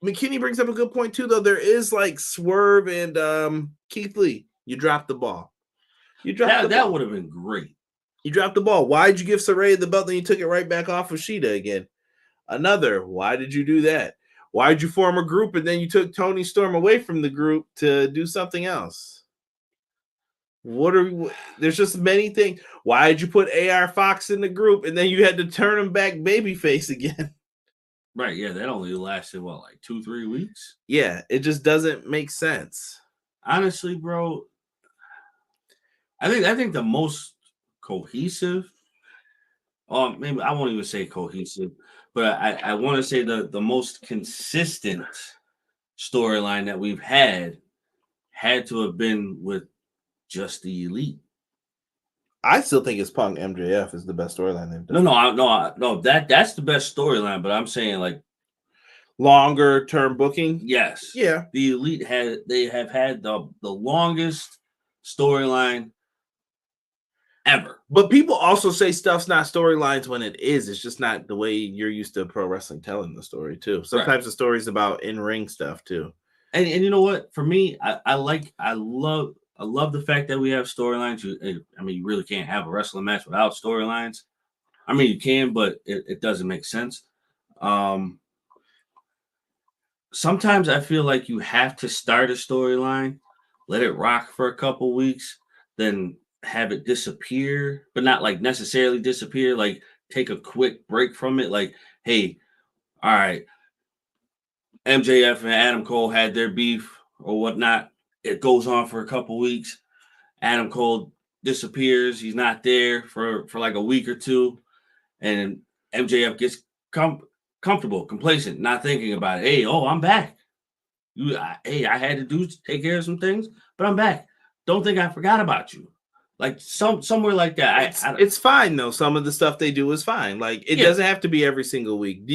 McKinney brings up a good point too, though. There is like Swerve and Keith Lee. You dropped the ball. That would have been great. You dropped the ball. Why'd you give Saraya the belt, then you took it right back off of Shida again? Why did you do that? Why'd you form a group and then you took Tony Storm away from the group to do something else? There's just many things. Why did you put AR Fox in the group and then you had to turn him back babyface again? Right, yeah, that only lasted, like 2-3 weeks? Yeah, it just doesn't make sense. Honestly, bro, I think the most cohesive, maybe I won't even say cohesive, but I want to say the most consistent storyline that we've had to have been with just the Elite. I still think it's Punk MJF is the best storyline they've done. No. That's the best storyline, but I'm saying like longer term booking. Yes. Yeah. The Elite have had the longest storyline ever. But people also say stuff's not storylines when it is. It's just not the way you're used to pro wrestling telling the story too. Sometimes the story's about in-ring stuff too. And you know what? For me, I love the fact that we have storylines. I mean, you really can't have a wrestling match without storylines. I mean, you can, but it doesn't make sense. sometimes I feel like you have to start a storyline, let it rock for a couple weeks, then have it disappear, but not like necessarily disappear, like take a quick break from it. Like, hey, all right, MJF and Adam Cole had their beef or whatnot. It goes on for a couple weeks. Adam Cole disappears. He's not there for like a week or two. And MJF gets comfortable, complacent, not thinking about it. Hey, I'm back. I had to take care of some things, but I'm back. Don't think I forgot about you. Like somewhere like that. It's fine though. Some of the stuff they do is fine. Like it doesn't have to be every single week.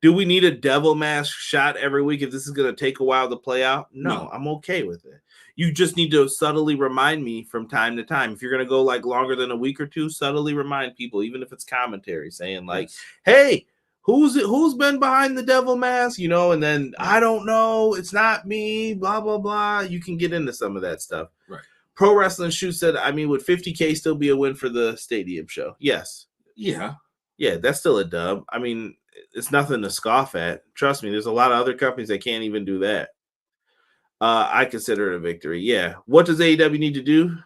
Do we need a devil mask shot every week if this is going to take a while to play out? No, I'm okay with it. You just need to subtly remind me from time to time. If you're going to go like longer than a week or two, subtly remind people, even if it's commentary, saying like, "Hey, who's been behind the devil mask?" You know, and then I don't know, it's not me. Blah blah blah. You can get into some of that stuff. Right. Pro Wrestling Shoot said, I mean, would 50K still be a win for the stadium show? Yes. Yeah. Yeah, that's still a dub. I mean, it's nothing to scoff at. Trust me, there's a lot of other companies that can't even do that. I consider it a victory. Yeah. What does AEW need to do?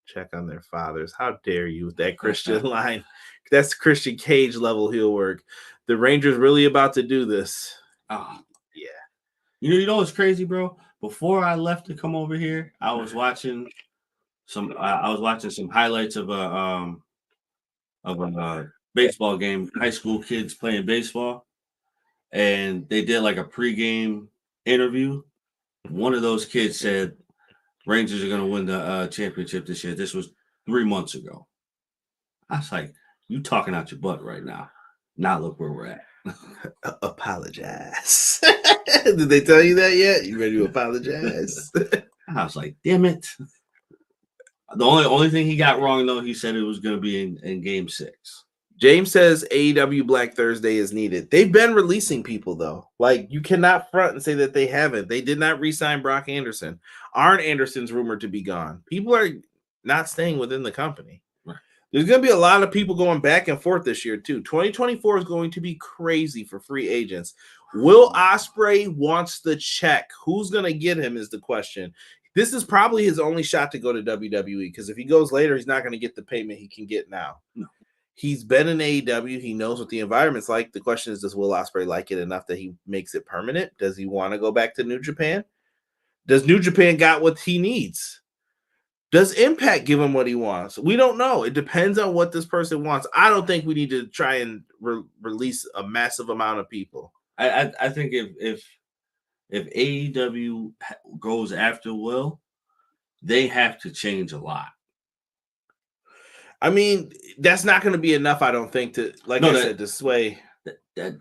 Check on their fathers. How dare you with that Christian line? That's Christian Cage level heel work. The Rangers really about to do this. Oh, yeah. You know what's crazy, bro? Before I left to come over here, I was watching some highlights of a baseball game, high school kids playing baseball, and they did like a pregame interview. One of those kids said Rangers are going to win the championship this year. This was 3 months ago. I was like, you talking out your butt right now. Now look where we're at. Apologize. Did they tell you that yet? You ready to apologize? I was like, damn it. The only thing he got wrong, though, he said it was going to be in Game 6. James says AEW Black Thursday is needed. They've been releasing people, though. Like, you cannot front and say that they haven't. They did not re-sign Brock Anderson. Arn Anderson's rumored to be gone. People are not staying within the company. Right. There's going to be a lot of people going back and forth this year, too. 2024 is going to be crazy for free agents. Will Ospreay wants the check? Who's going to get him is the question. This is probably his only shot to go to WWE, because if he goes later, he's not going to get the payment he can get now. No. He's been in AEW. He knows what the environment's like. The question is, does Will Ospreay like it enough that he makes it permanent? Does he want to go back to New Japan? Does New Japan got what he needs? Does Impact give him what he wants? We don't know. It depends on what this person wants. I don't think we need to try and release a massive amount of people. I think if AEW goes after Will, they have to change a lot. I mean, that's not going to be enough, I don't think, to said, to sway. That's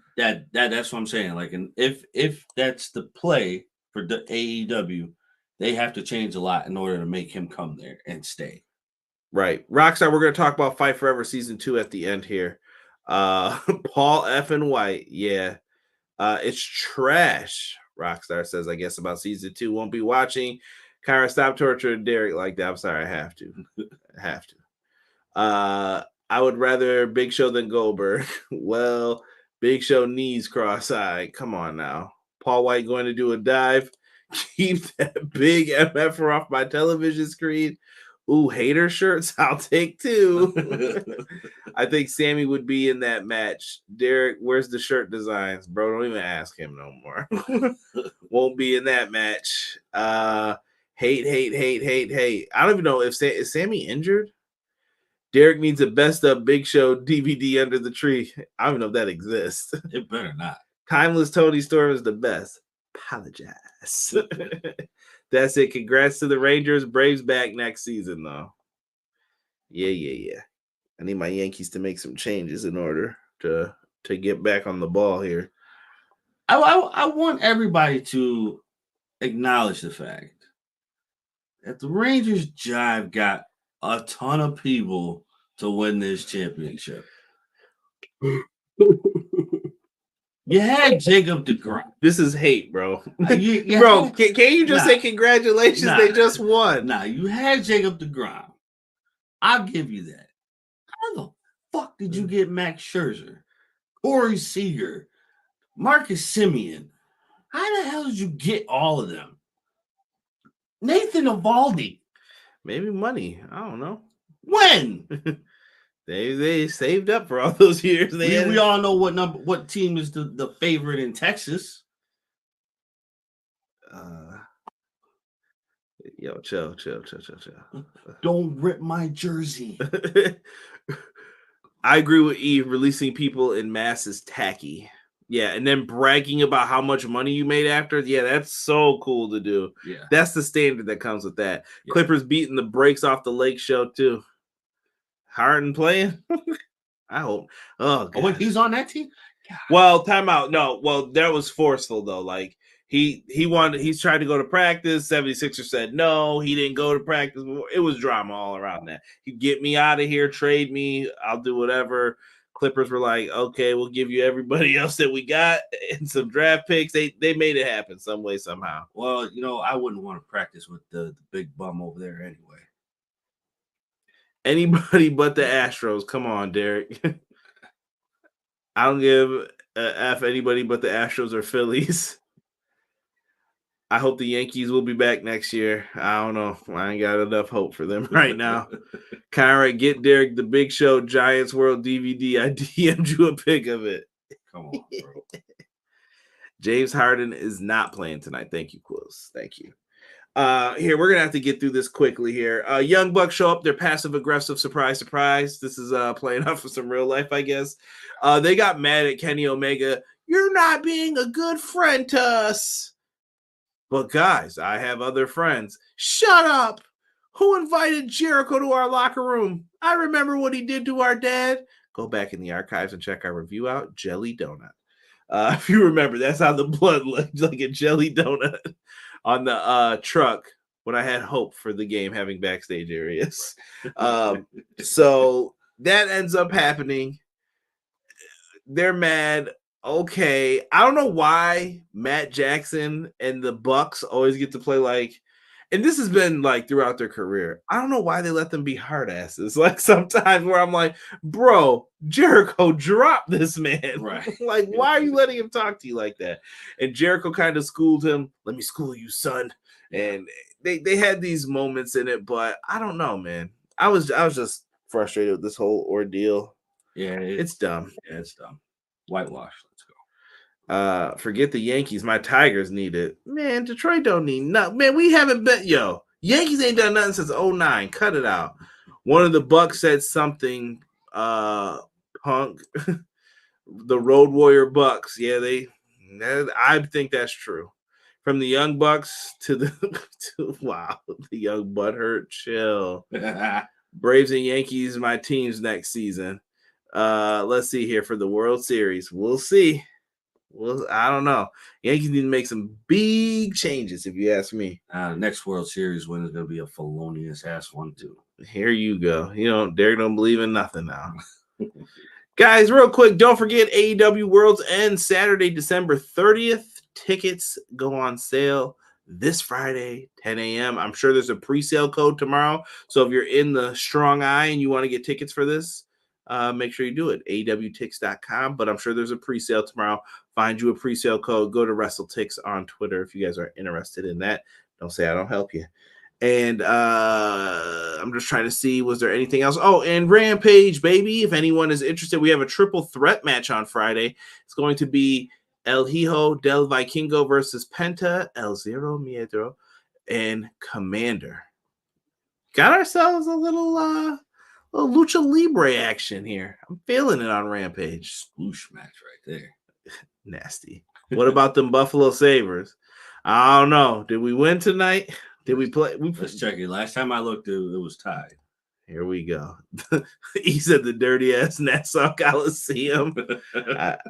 what I'm saying. Like, and if that's the play for the AEW, they have to change a lot in order to make him come there and stay. Right. Rockstar, we're going to talk about Fight Forever Season 2 at the end here. Paul F. and White. Yeah. It's trash. Rockstar says, I guess, about Season 2. Won't be watching. Kyra, stop torturing Derek like that. I'm sorry. I have to. I would rather Big Show than Goldberg. Well, Big Show knees cross-eyed. Come on now. Paul White going to do a dive. Keep that big MFR off my television screen. Ooh, hater shirts. I'll take 2. I think Sammy would be in that match. Derek, where's the shirt designs? Bro, don't even ask him no more. Won't be in that match. Hate. I don't even know if is Sammy injured? Derek needs a best of Big Show DVD under the tree. I don't even know if that exists. It better not. Timeless Tony Storm is the best. Apologize. That's it. Congrats to the Rangers. Braves back next season, though. Yeah. I need my Yankees to make some changes in order to get back on the ball here. I want everybody to acknowledge the fact that the Rangers jive got a ton of people to win this championship. You had Jacob DeGrom. This is hate, bro. Bro, can you just say congratulations? They just won. You had Jacob DeGrom. I'll give you that. How the fuck did you get Max Scherzer, Corey Seager, Marcus Simeon, How the hell did you get all of them? Nathan Evaldi. Maybe money. I don't know. When? They saved up for all those years. We all know what team is the favorite in Texas. Yo, chill. Don't rip my jersey. I agree with Eve. Releasing people in mass is tacky. Yeah, and then bragging about how much money you made after. Yeah, that's so cool to do. Yeah, that's the standard that comes with that. Yeah. Clippers beating the brakes off the Lake Show too. Harden playing. I hope. Oh, wait, he's on that team. God. Well, timeout. No, well, that was forceful though. Like he's tried to go to practice. 76er said no, he didn't go to practice. It was drama all around that. He get me out of here, trade me, I'll do whatever. Clippers were like, okay, we'll give you everybody else that we got and some draft picks. They made it happen some way, somehow. Well, I wouldn't want to practice with the big bum over there anyway. Anybody but the Astros. Come on, Derek. I don't give a F anybody but the Astros or Phillies. I hope the Yankees will be back next year. I don't know. I ain't got enough hope for them right now. Conrad, get Derek the Big Show Giants World DVD. I DM'd you a pic of it. Come on, bro. James Harden is not playing tonight. Thank you, Quills. Thank you. Here, we're going to have to get through this quickly here. Young Bucks show up. They're passive-aggressive. Surprise, surprise. This is playing off of some real life, I guess. They got mad at Kenny Omega. You're not being a good friend to us. But guys, I have other friends. Shut up. Who invited Jericho to our locker room? I remember what he did to our dad. Go back in the archives and check our review out. Jelly donut. If you remember, that's how the blood looked, like a jelly donut on the truck when I had hope for the game having backstage areas. So that ends up happening. They're mad. Okay, I don't know why Matt Jackson and the Bucks always get to play like, and this has been like throughout their career. I don't know why they let them be hard asses. Like sometimes where I'm like, bro, Jericho, drop this man. Right. Like, why are you letting him talk to you like that? And Jericho kind of schooled him. Let me school you, son. And they had these moments in it, but I don't know, man. I was just frustrated with this whole ordeal. Yeah, it's dumb. Yeah, it's dumb. Whitewash. Let's go. Forget the Yankees. My Tigers need it. Man, Detroit don't need nothing. Man, we haven't been. Yo, Yankees ain't done nothing since 2009. Cut it out. One of the Bucks said something. Punk. The Road Warrior Bucks. Yeah, I think that's true. From the Young Bucks to the wow, the Young Butthurt. Chill. Braves and Yankees, my teams next season. Let's see here for the World Series. We'll see. I don't know. Yankees need to make some big changes, if you ask me. Next World Series win is going to be a felonious ass one too. Here you go. Derek don't believe in nothing now. Guys, real quick, don't forget AEW World's End Saturday, December 30th. Tickets go on sale this Friday, 10 a.m. I'm sure there's a pre-sale code tomorrow. So if you're in the strong eye and you want to get tickets for this, make sure you do it. AEWTix.com. But I'm sure there's a pre-sale tomorrow. Find you a pre-sale code. Go to WrestleTix on Twitter if you guys are interested in that. Don't say I don't help you. And I'm just trying to see, was there anything else? Oh, and Rampage, baby. If anyone is interested, we have a triple threat match on Friday. It's going to be El Hijo del Vikingo versus Penta, El Zero Miedo, and Commander. Got ourselves a little Lucha Libre action here. I'm feeling it on Rampage. Sploosh match right there. Nasty. What about them Buffalo Sabres? I don't know. Did we win tonight? Did we play? Let's check it. Last time I looked, it was tied. Here we go. He said the dirty ass Nassau Coliseum.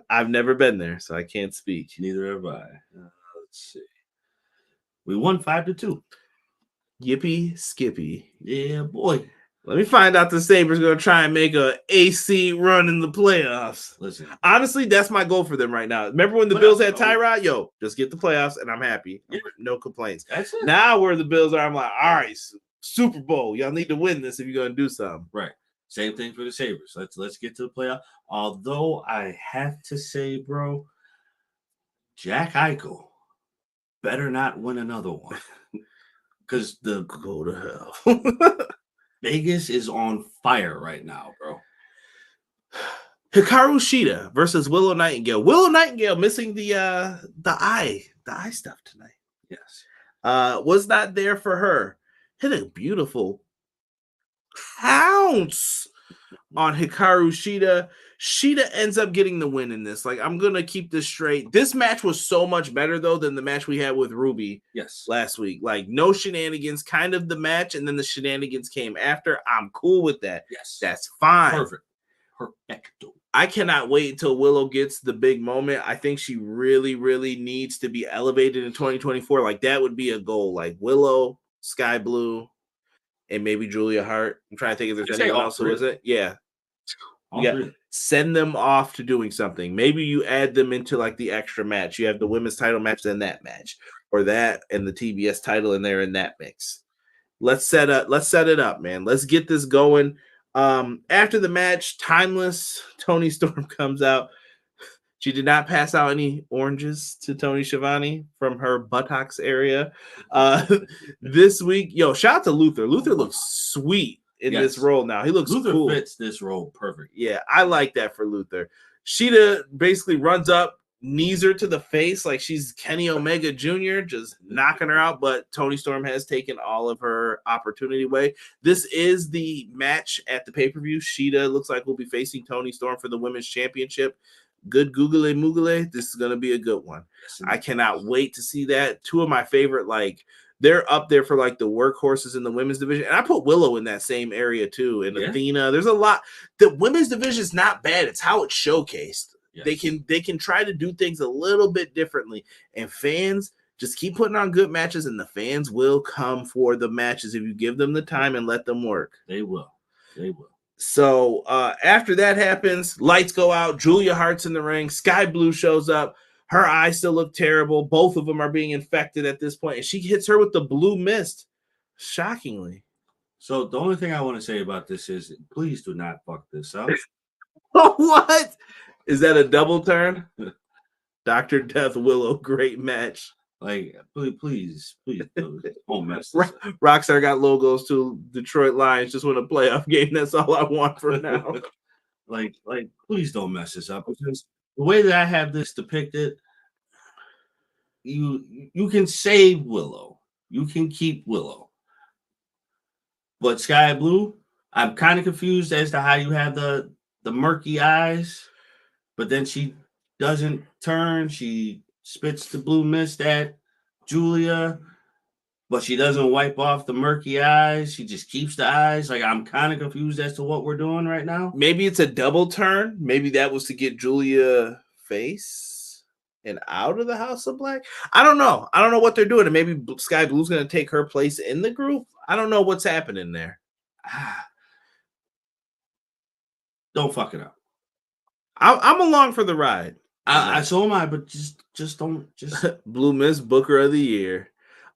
I've never been there, so I can't speak. Neither have I. Let's see. We won 5-2. Yippee skippy. Yeah, boy. Let me find out the Sabres going to try and make a AC run in the playoffs. Listen. Honestly, that's my goal for them right now. Remember when the Bills had Tyrod? Yo, just get the playoffs, and I'm happy. Yeah. No complaints. That's it. Now where the Bills are, I'm like, all right, Super Bowl. Y'all need to win this if you're going to do something. Right. Same thing for the Sabres. Let's get to the playoff. Although I have to say, bro, Jack Eichel better not win another one. Because the Go to hell. Vegas is on fire right now, bro. Hikaru Shida versus Willow Nightingale. Willow Nightingale missing the eye stuff tonight. Yes. Was not there for her. Hit a beautiful pounce on Hikaru Shida. Shida ends up getting the win in this. Like, I'm gonna keep this straight. This match was so much better though than the match we had with Ruby last week. Like, no shenanigans, kind of the match, and then the shenanigans came after. I'm cool with that. Yes, that's fine. Perfecto. I cannot wait until Willow gets the big moment. I think she really, really needs to be elevated in 2024. Like, that would be a goal. Like, Willow, Sky Blue, and maybe Julia Hart. I'm trying to think if there's anyone else who is it. Yeah. Send them off to doing something. Maybe you add them into like the extra match. You have the women's title match, then that match, or that and the TBS title in there in that mix. Let's set it up, man. Let's get this going. After the match, Timeless Tony Storm comes out. She did not pass out any oranges to Tony Schiavone from her buttocks area. This week, shout out to Luther. Luther looks sweet in this role now. He looks Luther cool. Fits this role perfect. Yeah, I like that for Luther. Shida basically runs up, knees her to the face like she's Kenny Omega Jr., just knocking her out, but Tony Storm has taken all of her opportunity away. This is the match at the pay-per-view. Shida looks like we'll be facing Tony Storm for the Women's Championship. Good Google Moogle. This is going to be a good one. Yes, I cannot wait to see that. Two of my favorite, they're up there for the workhorses in the women's division. And I put Willow in that same area too. And Athena, there's a lot. The women's division is not bad. It's how it's showcased. Yes. They can try to do things a little bit differently. And fans just keep putting on good matches, and the fans will come for the matches if you give them the time and let them work. They will. So after that happens, lights go out. Julia Hart's in the ring. Sky Blue shows up. Her eyes still look terrible. Both of them are being infected at this point. And she hits her with the blue mist. Shockingly. So the only thing I want to say about this is please do not fuck this up. What? Is that a double turn? Dr. Death Willow, great match. Please don't mess this up. Rockstar got logos to Detroit Lions. Just win a playoff game. That's all I want for now. Please don't mess this up, because the way that I have this depicted, you can save Willow. You can keep Willow. But Sky Blue, I'm kind of confused as to how you have the murky eyes, but then she doesn't turn. She spits the blue mist at Julia, but she doesn't wipe off the murky eyes. She just keeps the eyes. I'm kind of confused as to what we're doing right now. Maybe it's a double turn. Maybe that was to get Julia face and out of the House of Black. I don't know. I don't know what they're doing. And maybe Sky Blue's going to take her place in the group. I don't know what's happening there. Don't fuck it up. I'm along for the ride. So am I, but just don't. Blue Mist Booker of the Year.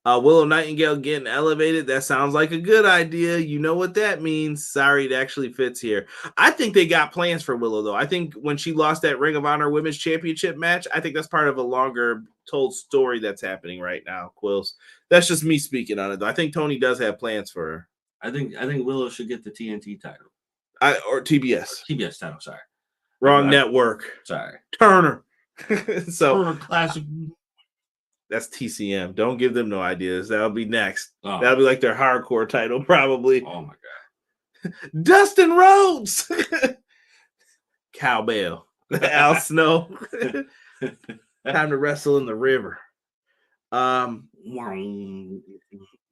Willow Nightingale getting elevated. That sounds like a good idea. You know what that means. Sorry, it actually fits here. I think they got plans for Willow, though. I think when she lost that Ring of Honor Women's Championship match, I think that's part of a longer told story that's happening right now, Quills. That's just me speaking on it, though. I think Tony does have plans for her. I think Willow should get the TNT title. Or TBS. TBS title, sorry. Wrong network. Sorry. Turner. Turner Classic. That's TCM. Don't give them no ideas. That'll be next. Oh. That'll be like their hardcore title, probably. Oh, my God. Dustin Rhodes. Cowbell. Al Snow. Time to wrestle in the river.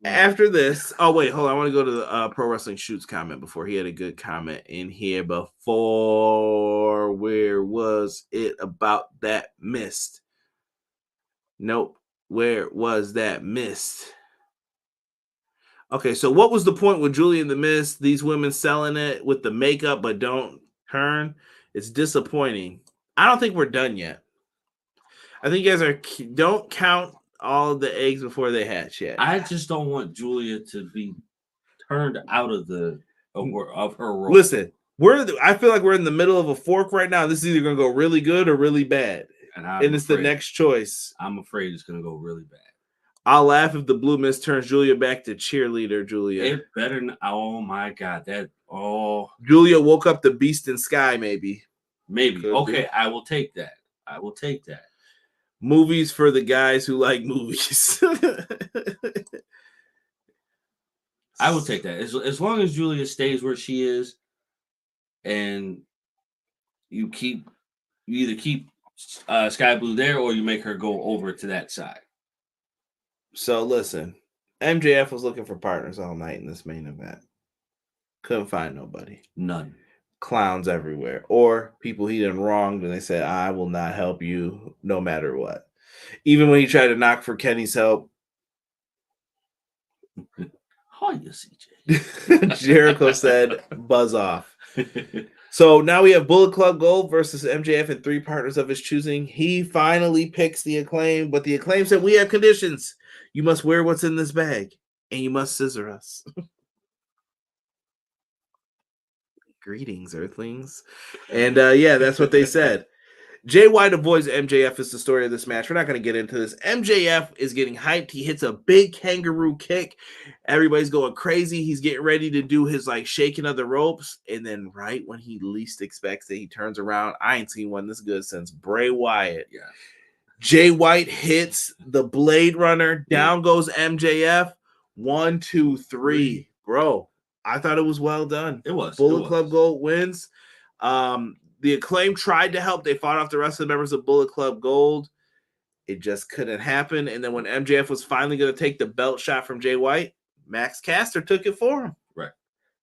After this, wait, hold on. I want to go to the Pro Wrestling Shoots comment before. He had a good comment in here before. Where was it about that mist? Nope. Where was that mist? Okay, so what was the point with Julie and the Mist? These women selling it with the makeup but don't turn. It's disappointing. I don't think we're done yet. I think you guys don't count all of the eggs before they hatch yet. I just don't want Julia to be turned out of her role. Listen, I feel like we're in the middle of a fork right now. This is either going to go really good or really bad. And it's the next choice. I'm afraid it's going to go really bad. I'll laugh if the Blue Mist turns Julia back to cheerleader Julia. It better. Oh my God, Julia woke up the beast in sky, maybe. maybe. Could Okay, be. I will take that. Movies for the guys who like movies. I will take that. As long as Julia stays where she is, and you either keep Sky Blue there, or you make her go over to that side. So listen, MJF was looking for partners all night in this main event. Couldn't find nobody. None. Clowns everywhere, or people he done wronged, and they said, "I will not help you, no matter what." Even when he tried to knock for Kenny's help, How you, CJ? Jericho said, "Buzz off." So now we have Bullet Club Gold versus MJF and 3 partners of his choosing. He finally picks the Acclaim, but the Acclaim said, "We have conditions. You must wear what's in this bag, and you must scissor us." Greetings, Earthlings. And yeah, that's what they said. Jay White avoids MJF is the story of this match. We're not going to get into this. MJF is getting hyped. He hits a big kangaroo kick. Everybody's going crazy. He's getting ready to do his like shaking of the ropes. And then right when he least expects it, he turns around. I ain't seen one this good since Bray Wyatt. Yeah. Jay White hits the Blade Runner. Down goes MJF. 1, 2, 3. Bro, I thought it was well done. It was. Bullet Club Gold wins. The Acclaim tried to help. They fought off the rest of the members of Bullet Club Gold. It just couldn't happen. And then when MJF was finally going to take the belt shot from Jay White, Max Caster took it for him. Right.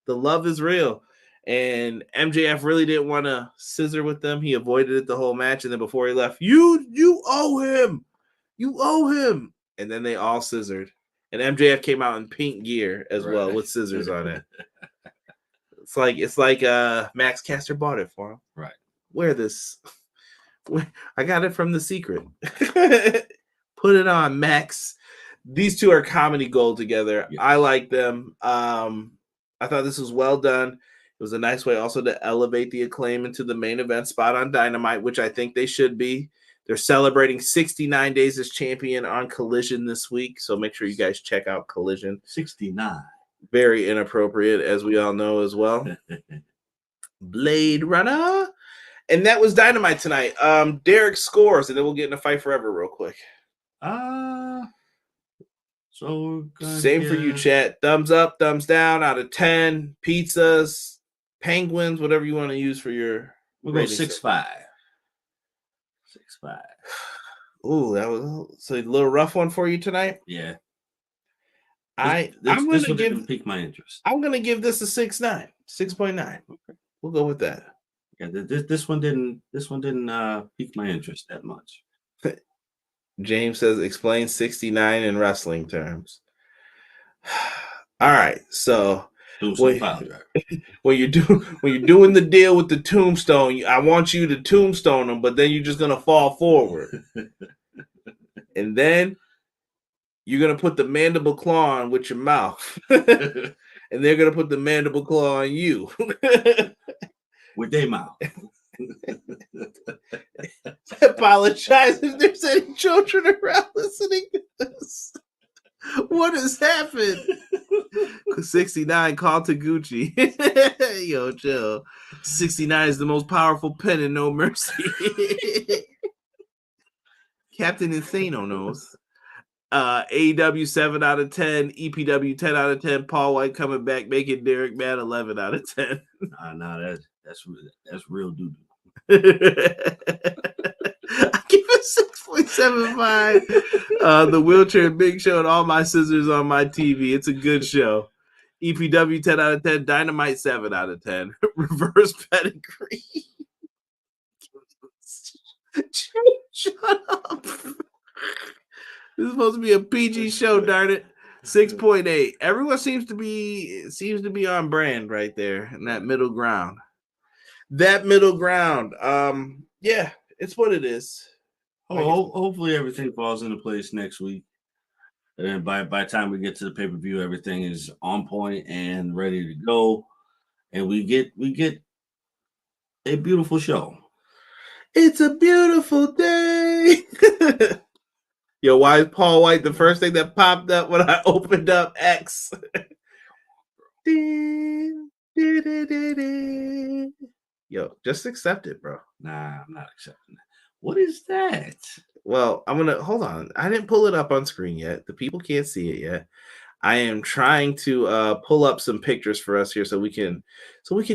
The love is real. And MJF really didn't want to scissor with them. He avoided it the whole match. And then before he left, you owe him. You owe him. And then they all scissored. And MJF came out in pink gear as well with scissors on it. It's like Max Caster bought it for him. Right. Wear this. I got it from The Secret. Put it on, Max. These two are comedy gold together. Yes. I like them. I thought this was well done. It was a nice way also to elevate the Acclaim into the main event spot on Dynamite, which I think they should be. They're celebrating 69 days as champion on Collision this week, so make sure you guys check out Collision. 69. Very inappropriate, as we all know as well. Blade Runner. And that was Dynamite tonight. Derek scores, and then we'll get in a fight forever real quick. So same for you, chat. Thumbs up, thumbs down out of 10. Pizzas, penguins, whatever you want to use for your. We'll go 6-5. 6-5. Ooh, that was a little rough one for you tonight. Yeah. I'm going to pique my interest. I'm going to give this a 6.9. 6.9. Okay. We'll go with that. Yeah, this one didn't pique my interest that much. James says, explain 69 in wrestling terms. All right, so when you're doing the deal with the tombstone, I want you to tombstone them, but then you're just gonna fall forward, and then you're gonna put the mandible claw on with your mouth, and they're gonna put the mandible claw on you with their mouth. I apologize if there's any children around listening to this. What has happened? 69 called Taguchi. Yo, chill. 69 is the most powerful pen in No Mercy. Captain Insano knows. AEW 7 out of 10, EPW 10 out of 10. Paul White coming back, making Derek mad 11 out of 10. Nah, that's real doo-doo. I give it 6.75. The Wheelchair Big Show and all my scissors on my TV. It's a good show. EPW 10 out of 10. Dynamite 7 out of 10. Reverse Pedigree. Shut up. This is supposed to be a PG show, darn it. 6.8. Everyone seems to be on brand right there in that middle ground. Yeah, it's what it is. Hopefully everything falls into place next week. And then by the time we get to the pay-per-view, everything is on point and ready to go. And we get a beautiful show. It's a beautiful day. Yo, why is Paul White the first thing that popped up when I opened up X? Yo, just accept it, bro. Nah, I'm not accepting that. What is that? Well, I'm gonna hold on. I didn't pull it up on screen yet. The people can't see it yet. I am trying to pull up some pictures for us here so we can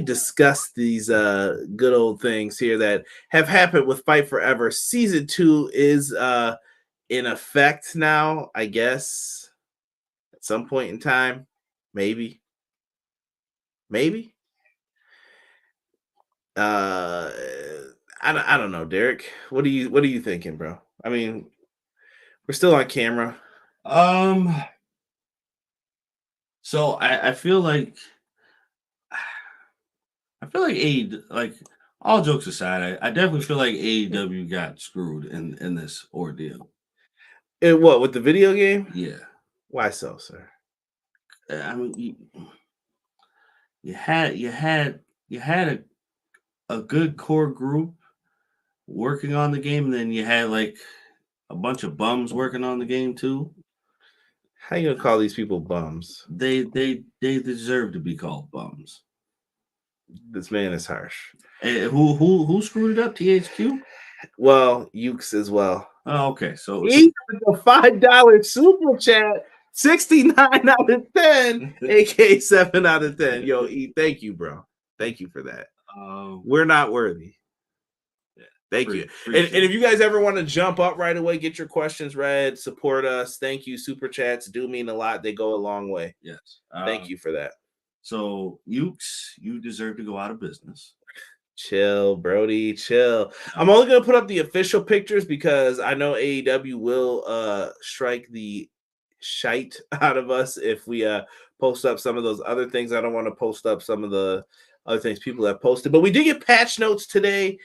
discuss these good old things here that have happened with Fight Forever. Season 2 is in effect now, I guess. At some point in time, maybe. I don't know, Derek. What are you thinking, bro? I mean, we're still on camera. So I feel like like all jokes aside, I definitely feel like AEW got screwed in this ordeal. In what, with the video game? Yeah. Why so, sir? I mean, you had a good core group working on the game, and then you had like a bunch of bums working on the game too. How you gonna call these people bums? They deserve to be called bums. This man is harsh. Who screwed it up? THQ? Well, Ukes as well. Oh, okay. So He a $5 super chat, 69 out of 10, aka 7 out of 10. Yo, E, thank you, bro. Thank you for that. We're not worthy. Yeah, thank you. And if you guys ever want to jump up right away, get your questions read, support us. Thank you. Super chats do mean a lot. They go a long way. Yes. Thank you for that. So, Ukes, you deserve to go out of business. Chill, Brody, chill. I'm only going to put up the official pictures because I know AEW will strike the shite out of us if we post up some of those other things. I don't want to post up some of the other things people have posted, but we did get patch notes today.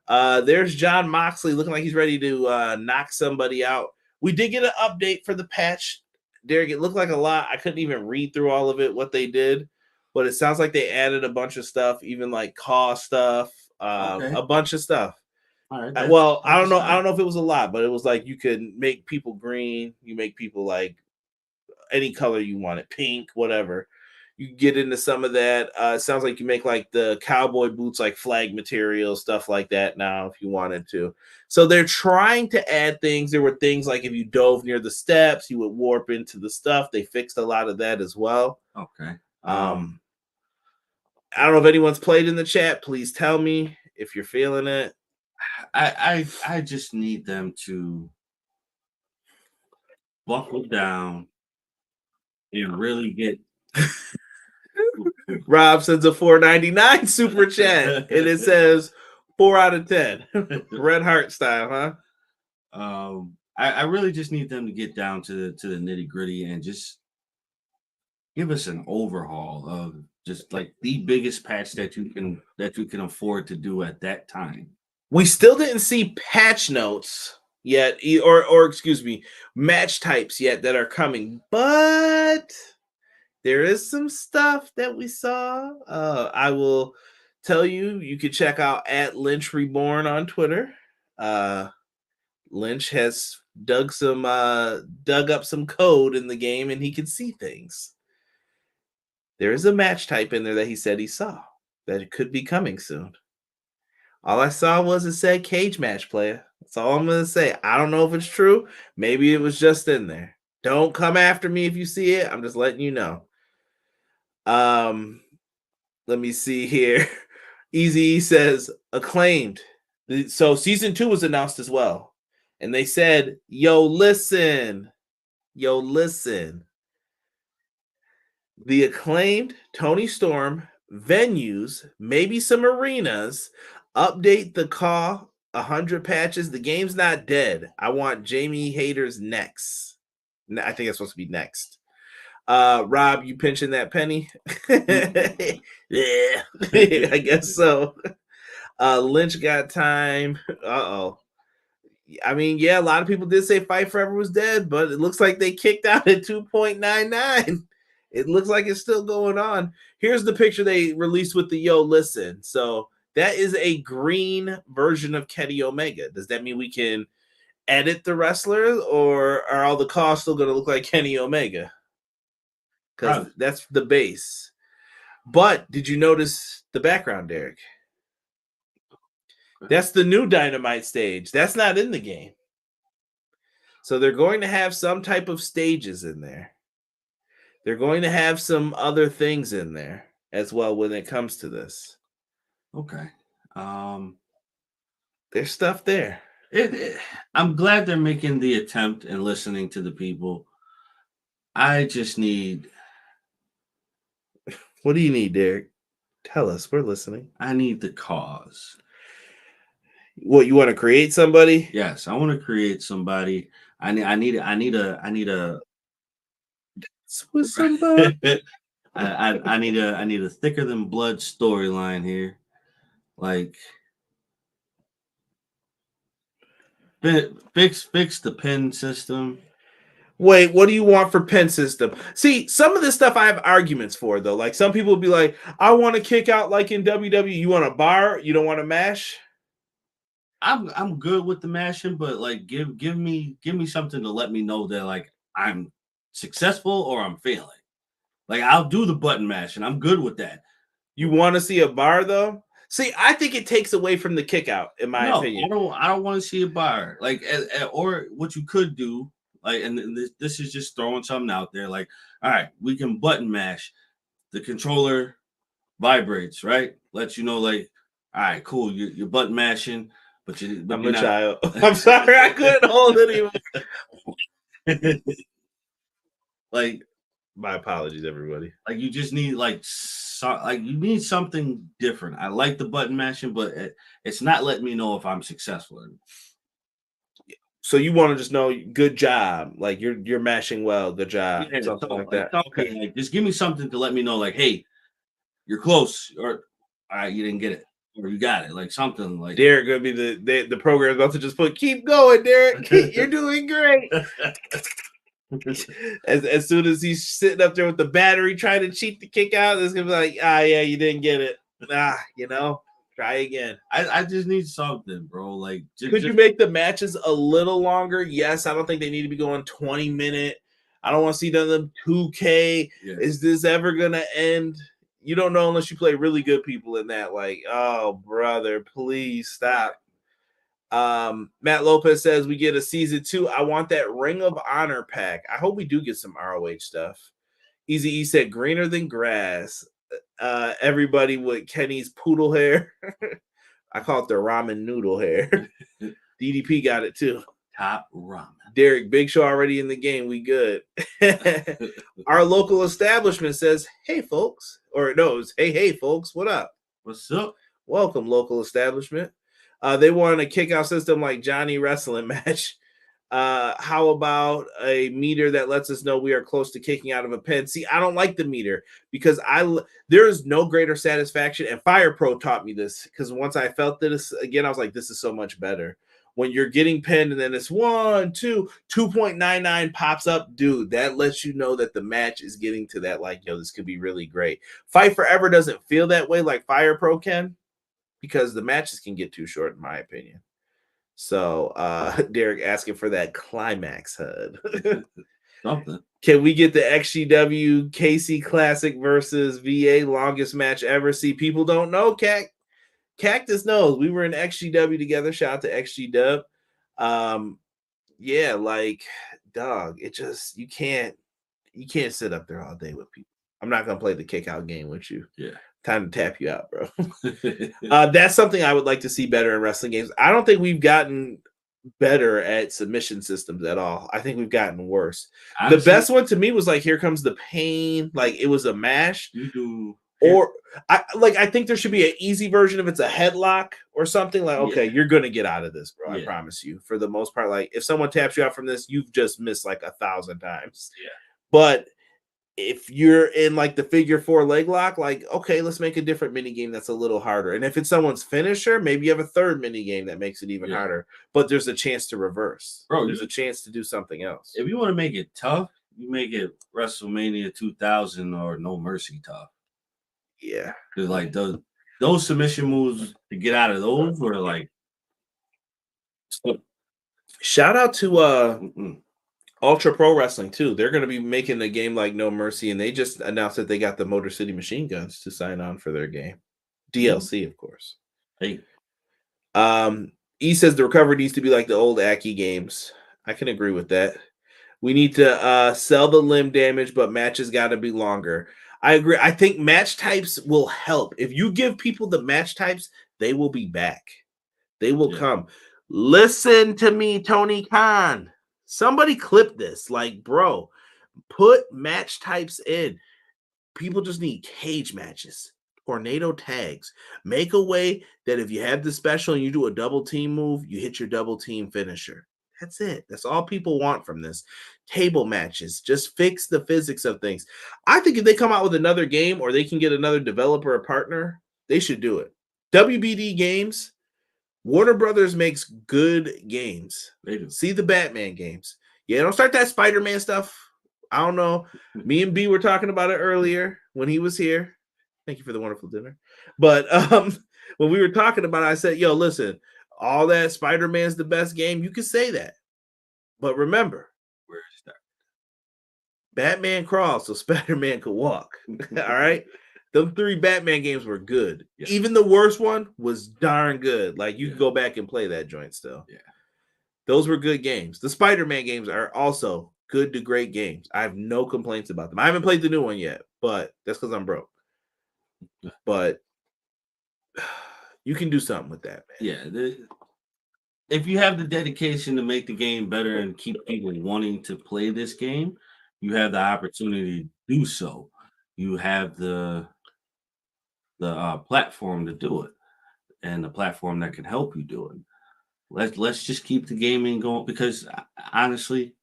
There's John Moxley looking like he's ready to knock somebody out. We did get an update for the patch. Derek, it looked like a lot. I couldn't even read through all of it, what they did. But it sounds like they added a bunch of stuff, even like cause stuff, a bunch of stuff. All right. I don't know. I don't know if it was a lot, but it was like you could make people green. You make people like any color you want it, pink, whatever. You get into some of that. It sounds like you make like the cowboy boots, like flag material, stuff like that now if you wanted to. So they're trying to add things. There were things like if you dove near the steps, you would warp into the stuff. They fixed a lot of that as well. Okay. I don't know if anyone's played in the chat. Please tell me if you're feeling it. I just need them to buckle down and really get. Rob sends a $4.99 super chat, and it says 4 out of 10, Red Heart style, huh? I really just need them to get down to the nitty gritty and just give us an overhaul of just like the biggest patch that you can afford to do at that time. We still didn't see patch notes yet, or excuse me, match types yet that are coming, but there is some stuff that we saw. I will tell you, you can check out at Lynch Reborn on Twitter. Lynch has dug up some code in the game, and he can see things. There is a match type in there that he said he saw that it could be coming soon. All I saw was it said cage match player. That's all I'm going to say. I don't know if it's true. Maybe it was just in there. Don't come after me if you see it. I'm just letting you know. Let me see here. Easy says acclaimed. So season 2 was announced as well. And they said, yo, listen. The acclaimed, Tony Storm, venues, maybe some arenas, update the call, 100 patches. The game's not dead. I want Jamie Hayter's next. I think it's supposed to be next. Rob, you pinching that penny? Yeah, I guess so. Lynch got time. I mean, yeah, a lot of people did say Fight Forever was dead, but it looks like they kicked out at 2.99. It looks like it's still going on. Here's the picture they released with the yo, listen. So that is a green version of Kenny Omega. Does that mean we can edit the wrestlers, or are all the costs still going to look like Kenny Omega? Because that's the base. But did you notice the background, Derek? That's the new Dynamite stage. That's not in the game. So they're going to have some type of stages in there. They're going to have some other things in there as well when it comes to this. Okay. There's stuff there. I'm glad they're making the attempt and listening to the people. I just need... What do you need, Derek? Tell us. We're listening. I need the cause. What, you want to create somebody? Yes, I want to create somebody. I need a with somebody. I need a thicker than blood storyline here. Like, fix the pin system. Wait, what do you want for pin system? See, some of this stuff I have arguments for, though. Like, some people will be like, I want to kick out like in WWE. You want a bar? You don't want to mash? I'm good with the mashing, but like give me something to let me know that like I'm successful or I'm failing. Like, I'll do the button mashing. I'm good with that. You want to see a bar though? See, I think it takes away from the kick out, in my opinion. I don't want to see a bar. Like, or what you could do, like, and this is just throwing something out there. Like, all right, we can button mash. The controller vibrates, right? Lets you know, like, all right, cool, you're button mashing. But I'm a child. I'm sorry, I couldn't hold it anymore. Like, my apologies, everybody. Like, you just need you need something different. I like the button mashing, but it's not letting me know if I'm successful. So you want to just know, good job, like you're mashing well, good job, something like that. Okay, like, just give me something to let me know, like, hey, you're close, or all right, you didn't get it. Or you got it, like something like Derek gonna be the program's about to just put, keep going, Derek. You're doing great. as soon as he's sitting up there with the battery trying to cheat the kick out, it's gonna be like, yeah, you didn't get it. Try again. I just need something, bro. Like, could you make the matches a little longer? Yes, I don't think they need to be going 20-minute. I don't want to see them 2K. Yeah. Is this ever gonna end? You don't know unless you play really good people in that. Like, oh, brother, please stop. Matt Lopez says we get a season 2. I want that Ring of Honor pack. I hope we do get some ROH stuff. Easy E said greener than grass. Everybody with Kenny's poodle hair. I call it the ramen noodle hair. DDP got it too. Top ramen. Derek, Big Show already in the game. We good. Our local establishment says, hey, folks. Or no, it's hey, folks. What up? What's up? Welcome, local establishment. They want a kick-out system like Johnny Wrestling match. How about a meter that lets us know we are close to kicking out of a pin? See, I don't like the meter because there is no greater satisfaction. And Fire Pro taught me this, because once I felt this again, I was like, this is so much better. When you're getting pinned and then it's 1, 2, 2.99 pops up, dude, that lets you know that the match is getting to that, like, yo, this could be really great. Fight Forever doesn't feel that way like Fire Pro can, because the matches can get too short, in my opinion. So Derek asking for that climax HUD. Something. Can we get the XGW KC Classic versus VA longest match ever? See, people don't know. Cactus knows. We were in XGW together. Shout out to XGW. Yeah, like, dog, it just, you can't sit up there all day with people. I'm not gonna play the kick out game with you. Yeah. Time to tap you out, bro. That's something I would like to see better in wrestling games. I don't think we've gotten better at submission systems at all. I think we've gotten worse. Honestly, the best one to me was like, Here Comes the Pain. Like, it was a mash. You do. Or I think there should be an easy version if it's a headlock or something. Like, okay, you're gonna get out of this, bro. I promise you. For the most part, like, if someone taps you out from this, you've just missed like 1,000 times. Yeah. But if you're in like the figure 4 leg lock, like, okay, let's make a different mini game that's a little harder. And if it's someone's finisher, maybe you have a third mini game that makes it even harder. But there's a chance to reverse. Bro, there's a chance to do something else. If you want to make it tough, you make it WrestleMania 2000 or No Mercy tough. Yeah, because like those submission moves to get out of those were like Shout out to Mm-mm. Ultra Pro Wrestling too. They're going to be making a game like No Mercy, and they just announced that they got the Motor City Machine Guns to sign on for their game. DLC, of course. Hey, E says the recovery needs to be like the old Aki games. I can agree with that. We need to sell the limb damage, but matches got to be longer. I agree. I think match types will help. If you give people the match types, they will be back. They will come. Listen to me, Tony Khan. Somebody clip this. Like, bro, put match types in. People just need cage matches, tornado tags. Make a way that if you have the special and you do a double team move, you hit your double team finisher. That's it. That's all people want from this. Table matches. Just fix the physics of things. I think if they come out with another game or they can get another developer or partner, they should do it. WBD Games, Warner Brothers makes good games. they do. See the Batman games. Yeah, don't start that Spider-Man stuff. I don't know. Me and B were talking about it earlier when he was here. Thank you for the wonderful dinner. But when we were talking about it, I said, yo, listen, all that Spider-Man's the best game. You can say that. But remember, Where is that? Batman crawls so Spider-Man could walk. All right? Them 3 Batman games were good. Yeah. Even the worst one was darn good. Like, you can go back and play that joint still. Yeah. Those were good games. The Spider-Man games are also good to great games. I have no complaints about them. I haven't played the new one yet, but that's because I'm broke. But you can do something with that, man. Yeah. If you have the dedication to make the game better and keep people wanting to play this game, you have the opportunity to do so. You have the platform to do it, and the platform that can help you do it. Let's just keep the gaming going, because honestly,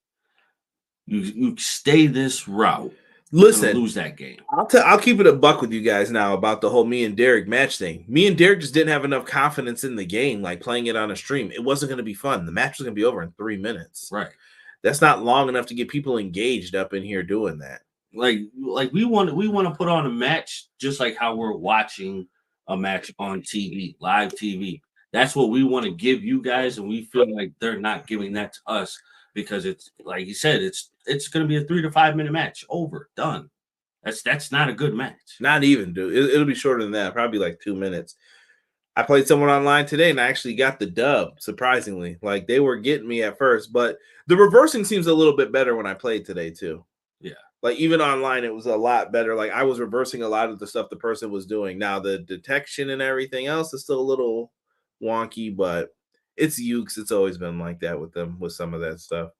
you stay this route, you're gonna Listen, lose that game. I'll keep it a buck with you guys now about the whole me and Derek match thing. Me and Derek just didn't have enough confidence in the game, like playing it on a stream. It wasn't going to be fun. The match was going to be over in 3 minutes. Right. That's not long enough to get people engaged up in here doing that. Like we want to put on a match just like how we're watching a match on TV, live TV. That's what we want to give you guys, and we feel like they're not giving that to us, because it's like you said, it's going to be a 3 to 5 minute match, over, done. That's not a good match. Not even, dude. It'll be shorter than that, probably like 2 minutes. I played someone online today and I actually got the dub, surprisingly. Like, they were getting me at first, but the reversing seems a little bit better when I played today too. Yeah. Like, even online, it was a lot better. Like, I was reversing a lot of the stuff the person was doing. Now, the detection and everything else is still a little wonky, but it's Ukes. It's always been like that with them, with some of that stuff.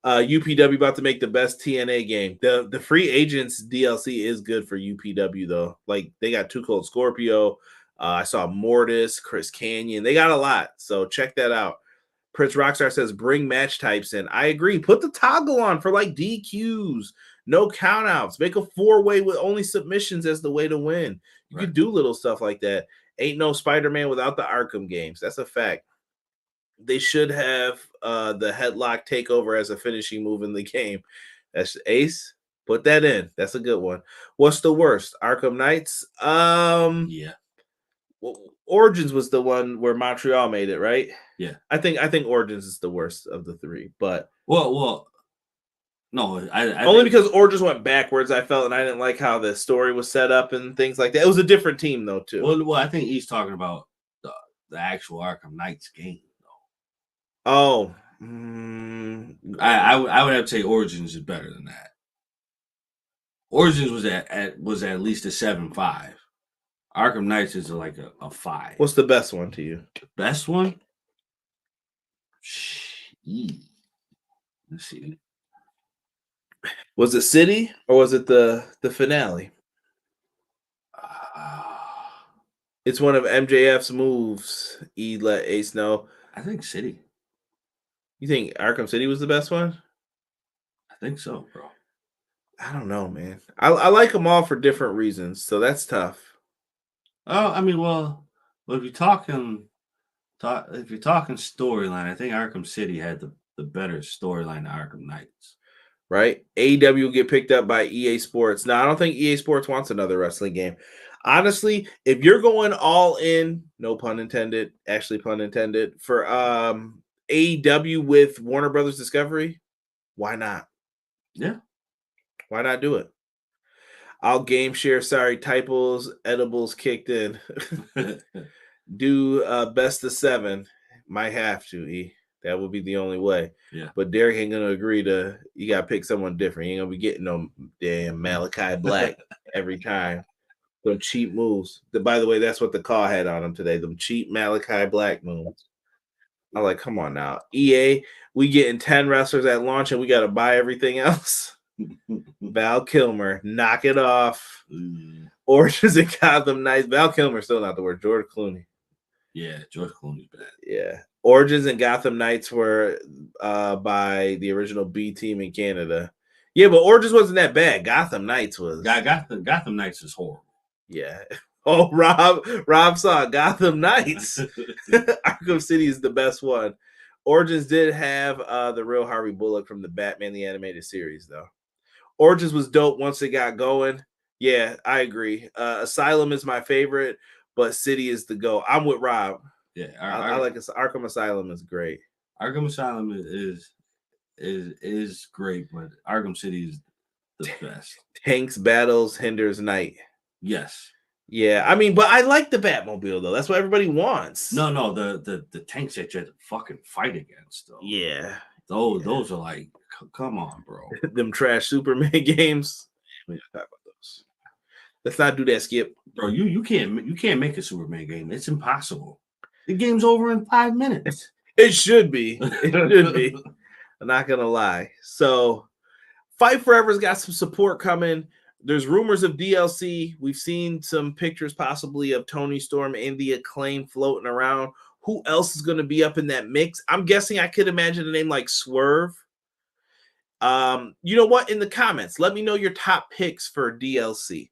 UPW about to make the best TNA game. The free agents DLC is good for UPW, though. Like, they got Too Cold Scorpio. I saw Mortis, Chris Canyon. They got a lot, so check that out. Prince Rockstar says bring match types in. I agree. Put the toggle on for like DQs, no countouts. Make a 4-way with only submissions as the way to win. You could do little stuff like that. Ain't no Spider-Man without the Arkham games. That's a fact. They should have the headlock takeover as a finishing move in the game. That's Ace. Put that in. That's a good one. What's the worst? Arkham Knights? Yeah. Origins was the one where Montreal made it, right? Yeah. I think Origins is the worst of the 3, but Well, no, I only because Origins went backwards, I felt, and I didn't like how the story was set up and things like that. It was a different team though, too. Well, I think he's talking about the actual Arkham Knights game, though. Oh, I would have to say Origins is better than that. Origins was at least a 7.5. Arkham Knights is like a 5. What's the best one to you? Best one? Let's see. Was it City or was it the finale? It's one of MJF's moves. He let Ace know. I think City. You think Arkham City was the best one? I think so, bro. I don't know, man. I like them all for different reasons, so that's tough. Oh, I mean, well, if you're talking storyline, I think Arkham City had the better storyline than Arkham Knights. Right? AEW will get picked up by EA Sports. Now, I don't think EA Sports wants another wrestling game. Honestly, if you're going all in, no pun intended, actually pun intended, for AEW with Warner Brothers Discovery, why not? Yeah. Why not do it? I'll game share. Sorry, typos, edibles kicked in. Do best of 7. Might have to, E. That would be the only way. Yeah. But Derek ain't gonna agree to. You gotta pick someone different. You ain't gonna be getting no damn Malachi Black every time. Them cheap moves. By the way, that's what the call had on him today. Them cheap Malachi Black moves. I'm like, come on now. EA, we getting 10 wrestlers at launch and we gotta buy everything else. Val Kilmer, knock it off. Origins and Gotham Knights. Val Kilmer still not the word. George Clooney. Yeah, George Clooney's bad. Yeah. Origins and Gotham Knights were by the original B team in Canada. Yeah, but Origins wasn't that bad. Gotham Knights was. Gotham Knights is horrible. Yeah. Oh, Rob saw Gotham Knights. Arkham City is the best one. Origins did have the real Harvey Bullock from the Batman the Animated Series, though. Origins was dope once it got going. Yeah, I agree. Asylum is my favorite, but City is the go. I'm with Rob. Yeah, I like it. Arkham Asylum is great. Arkham Asylum is great, but Arkham City is the best. Tanks battles hinders night. Yes. Yeah, I mean, but I like the Batmobile though. That's what everybody wants. No, the tanks that you have to fucking fight against though. Yeah. Those are like, come on, bro. Them trash Superman games. We gotta talk about those. Let's not do that, Skip. Bro, you can't make a Superman game. It's impossible. The game's over in 5 minutes. It should be. It should be. I'm not gonna lie. So, Fight Forever's got some support coming. There's rumors of DLC. We've seen some pictures possibly of Tony Storm and the Acclaim floating around. Who else is going to be up in that mix? I'm guessing I could imagine a name like Swerve. You know what? In the comments, let me know your top picks for DLC.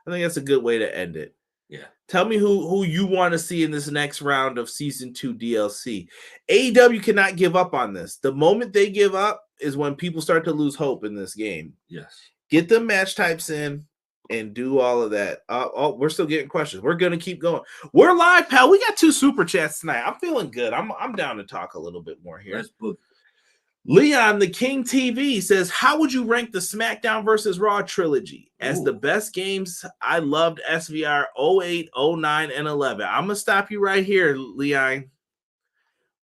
I think that's a good way to end it. Yeah. Tell me who you want to see in this next round of Season 2 DLC. AEW cannot give up on this. The moment they give up is when people start to lose hope in this game. Yes. Get them match types in and do all of that. We're still getting questions. We're going to keep going. We're live, pal. We got 2 super chats tonight. I'm feeling good. I'm down to talk a little bit more here. Let's book. Leon, the King TV, says, how would you rank the SmackDown versus Raw trilogy? As the best games, I loved SVR 08, 09, and 11. I'm going to stop you right here, Leon.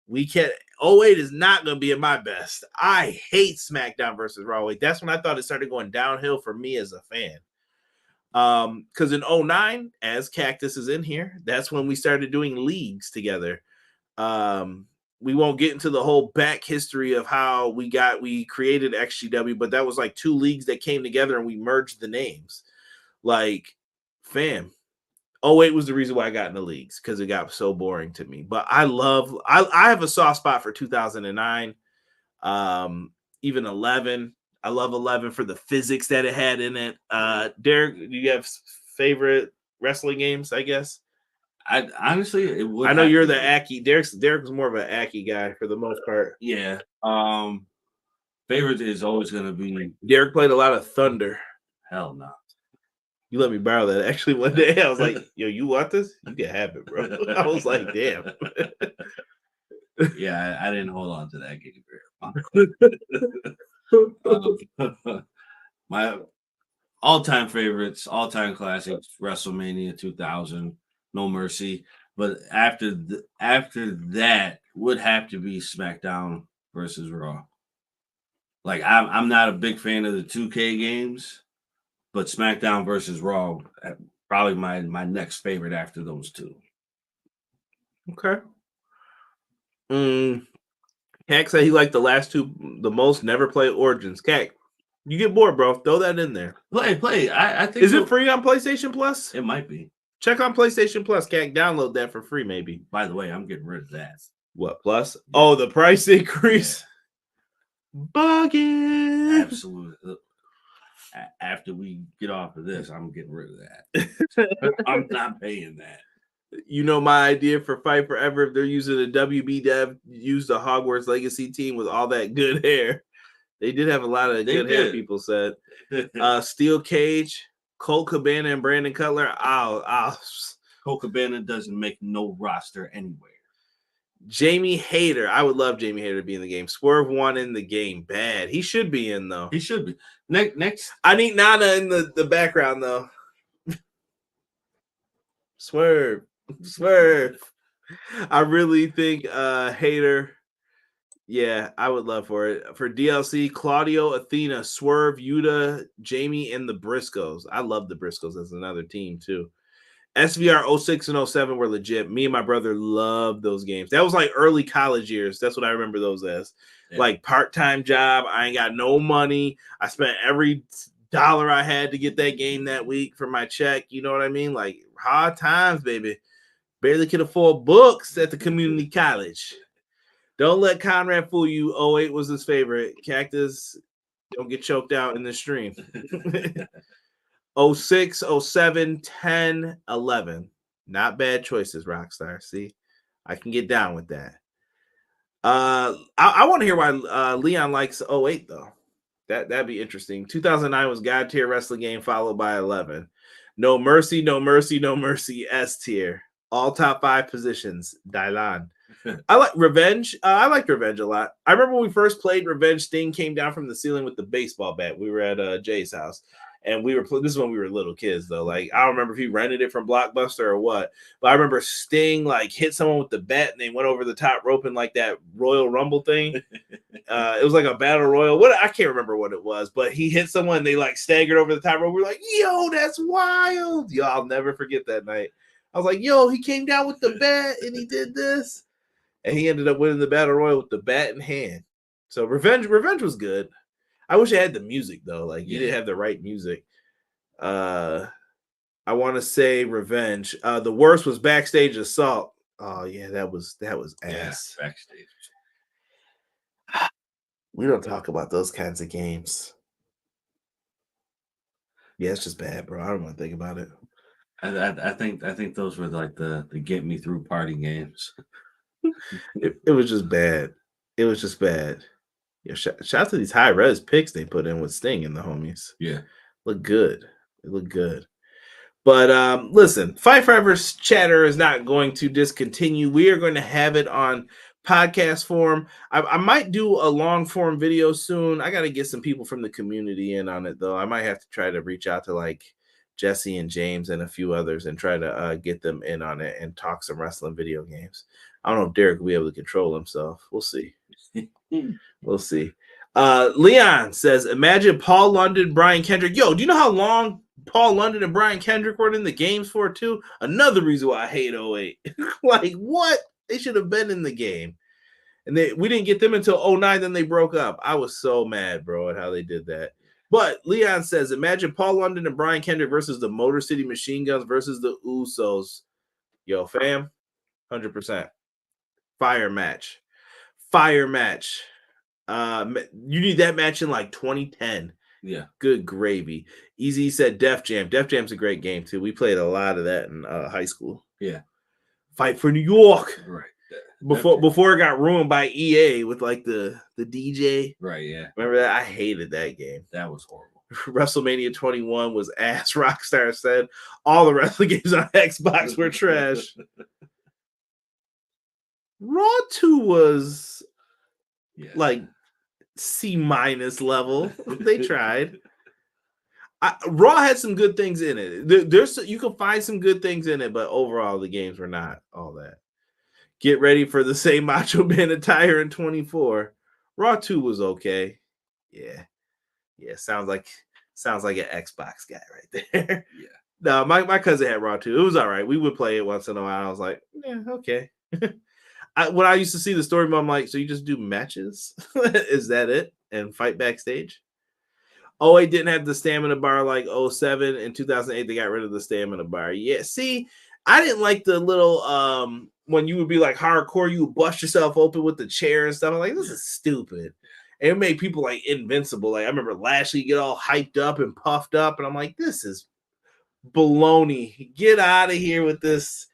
We can't. 08 is not going to be in my best. I hate SmackDown versus Raw. That's when I thought it started going downhill for me as a fan. Because in 09, as Cactus is in here, that's when we started doing leagues together. We won't get into the whole back history of how we created XGW, but that was like 2 leagues that came together and we merged the names. Like, fam. 08 was the reason why I got in the leagues, because it got so boring to me. But I have a soft spot for 2009, even 11. I love 11 for the physics that it had in it. Derek, do you have favorite wrestling games, I guess? I honestly, it would. I know you're the Aki. Derek was more of an Aki guy for the most part. Yeah. Favorite is always going to be. Derek played a lot of Thunder. Hell no. You let me borrow that. Actually, one day I was like, yo, you want this? You can have it, bro. I was like, damn. Yeah, I didn't hold on to that game very much. My all-time favorites, all-time classics, WrestleMania 2000, No Mercy. But after that would have to be SmackDown versus Raw. Like, I'm not a big fan of the 2K games. But SmackDown versus Raw, probably my next favorite after those 2. Okay. Cac said he liked the last 2 the most. Never played Origins. Cac, you get bored, bro. Throw that in there. Play. I think. Is it free on PlayStation Plus? It might be. Check on PlayStation Plus. Cac, download that for free, maybe. By the way, I'm getting rid of that. What Plus? Yeah. Oh, the price increase. Yeah. Bugging. Absolutely. After we get off of this, I'm getting rid of that. I'm not paying that. You know my idea for Fight Forever, if they're using a WB dev, use the Hogwarts Legacy team with all that good hair. They did have a lot of good hair, people said. Steel Cage, Colt Cabana, and Brandon Cutler. Colt Cabana doesn't make no roster anywhere. Jamie Hayter. I would love Jamie Hayter to be in the game. Swerve won in the game. Bad. He should be in, though. He should be. Next. I need Nana in the background, though. Swerve. I really think Hayter. Yeah, I would love for it. For DLC, Claudio, Athena, Swerve, Yuta, Jamie, and the Briscoes. I love the Briscoes as another team, too. SVR 06 and 07 were legit. Me and my brother loved those games. That was like early college years. That's what I remember those as. Yeah. Like part-time job. I ain't got no money. I spent every dollar I had to get that game that week for my check. You know what I mean? Like hard times, baby. Barely could afford books at the community college. Don't let Conrad fool you. 08 was his favorite. Cactus, don't get choked out in the stream. 06, 07, 10, 11. Not bad choices, Rockstar. See, I can get down with that. I want to hear why Leon likes 08, though. That'd be interesting. 2009 was God tier wrestling game, followed by 11. No Mercy, No Mercy, No Mercy, S tier. All top 5 positions. Dylan. I like Revenge. I liked Revenge a lot. I remember when we first played Revenge, Sting came down from the ceiling with the baseball bat. We were at Jay's house. And we were this is when we were little kids, though. Like, I don't remember if he rented it from Blockbuster or what. But I remember Sting, like, hit someone with the bat and they went over the top rope in, like, that Royal Rumble thing. It was like a battle royal. I can't remember what it was. But he hit someone and they, like, staggered over the top rope. We're like, yo, that's wild. Yo, I'll never forget that night. I was like, yo, he came down with the bat and he did this. And he ended up winning the battle royal with the bat in hand. So Revenge was good. I wish I had the music, though. Like, you didn't have the right music. I want to say Revenge. The worst was Backstage Assault. Oh, yeah, that was ass. Yeah, Backstage. We don't talk about those kinds of games. Yeah, it's just bad, bro. I don't want to think about it. I think those were like the get me through party games. It was just bad. It was just bad. Yeah, shout out to these high res picks they put in with Sting and the homies. Yeah, look good. It looked good. But listen, Fight Forever's chatter is not going to discontinue. We are going to have it on podcast form. I might do a long form video soon. I got to get some people from the community in on it, though. I might have to try to reach out to like Jesse and James and a few others and try to get them in on it and talk some wrestling video games. I don't know if Derek will be able to control himself. We'll see. We'll see. Leon says, imagine Paul London, Brian Kendrick. Yo, do you know how long Paul London and Brian Kendrick were in the games for, too? Another reason why I hate 08. Like, what? They should have been in the game. And we didn't get them until 09, then they broke up. I was so mad, bro, at how they did that. But Leon says, imagine Paul London and Brian Kendrick versus the Motor City Machine Guns versus the Usos. Yo, fam, 100%. Fire match. You need that match in like 2010. Yeah. Good gravy. Easy said Def Jam. Def Jam's a great game too. We played a lot of that in high school. Yeah. Fight for New York. Right. Before it got ruined by EA with like the DJ. Right, yeah. Remember that? I hated that game. That was horrible. WrestleMania 21 was ass. Rockstar said all the wrestling games on Xbox were trash. Raw 2 was like C- level. They tried. Raw had some good things in it. There's you can find some good things in it, but overall the games were not all that. Get ready for the same Macho Man attire in 24. Raw 2 was okay. Yeah. Sounds like an Xbox guy right there. Yeah. No, my cousin had Raw 2. It was all right. We would play it once in a while. I was like, yeah, okay. When I used to see the story, I'm like, so you just do matches? Is that it? And fight backstage? 08 didn't have the stamina bar like 07. In 2008, they got rid of the stamina bar. Yeah, see, I didn't like the little, when you would be like hardcore, you would bust yourself open with the chair and stuff. I'm like, this is stupid. And it made people like invincible. Like I remember Lashley get all hyped up and puffed up. And I'm like, this is baloney. Get out of here with this.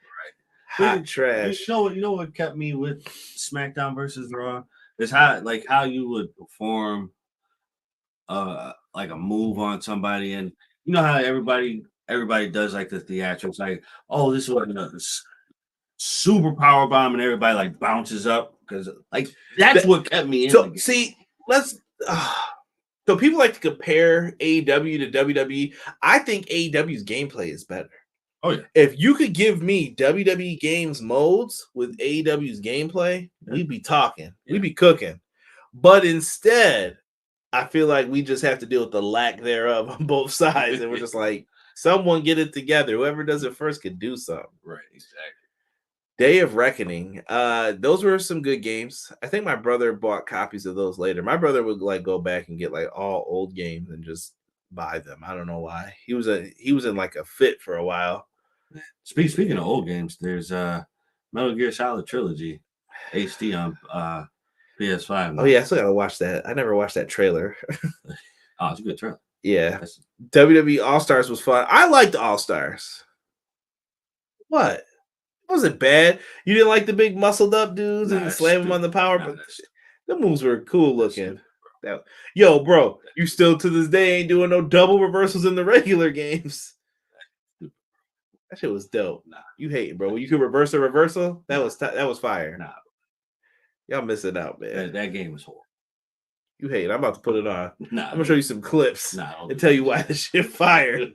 Hot trash. You know what kept me with SmackDown versus Raw is how you would perform like a move on somebody, and you know how everybody does like the theatrics, like, oh, this was super power bomb and everybody like bounces up because like that's what kept me in. So see, so people like to compare AEW to WWE. I think AEW's gameplay is better. Oh yeah. If you could give me WWE games modes with AEW's gameplay, we'd be talking. Yeah. We'd be cooking. But instead, I feel like we just have to deal with the lack thereof on both sides. And we're just like, someone get it together. Whoever does it first could do something. Right, exactly. Day of Reckoning. Those were some good games. I think my brother bought copies of those later. My brother would like go back and get like all old games and just buy them. I don't know why. He was in like a fit for a while. Speaking of old games, there's Metal Gear Solid Trilogy HD on PS5 now. Oh yeah, I still gotta watch that. I never watched that trailer. Oh, it's a good trailer. Yeah. WWE All Stars was fun. I liked All Stars. What? It wasn't bad. You didn't like the big muscled up dudes and slam them on the power, but the moves were cool looking. Yo, bro, you still to this day ain't doing no double reversals in the regular games. That shit was dope. Nah, you hate it, bro. When you could reverse a reversal, that was fire. Nah, y'all missing out, man. That game was horrible. You hate it. I'm about to put it on. Nah, I'm gonna show you some clips Nah, and tell you why this shit fired.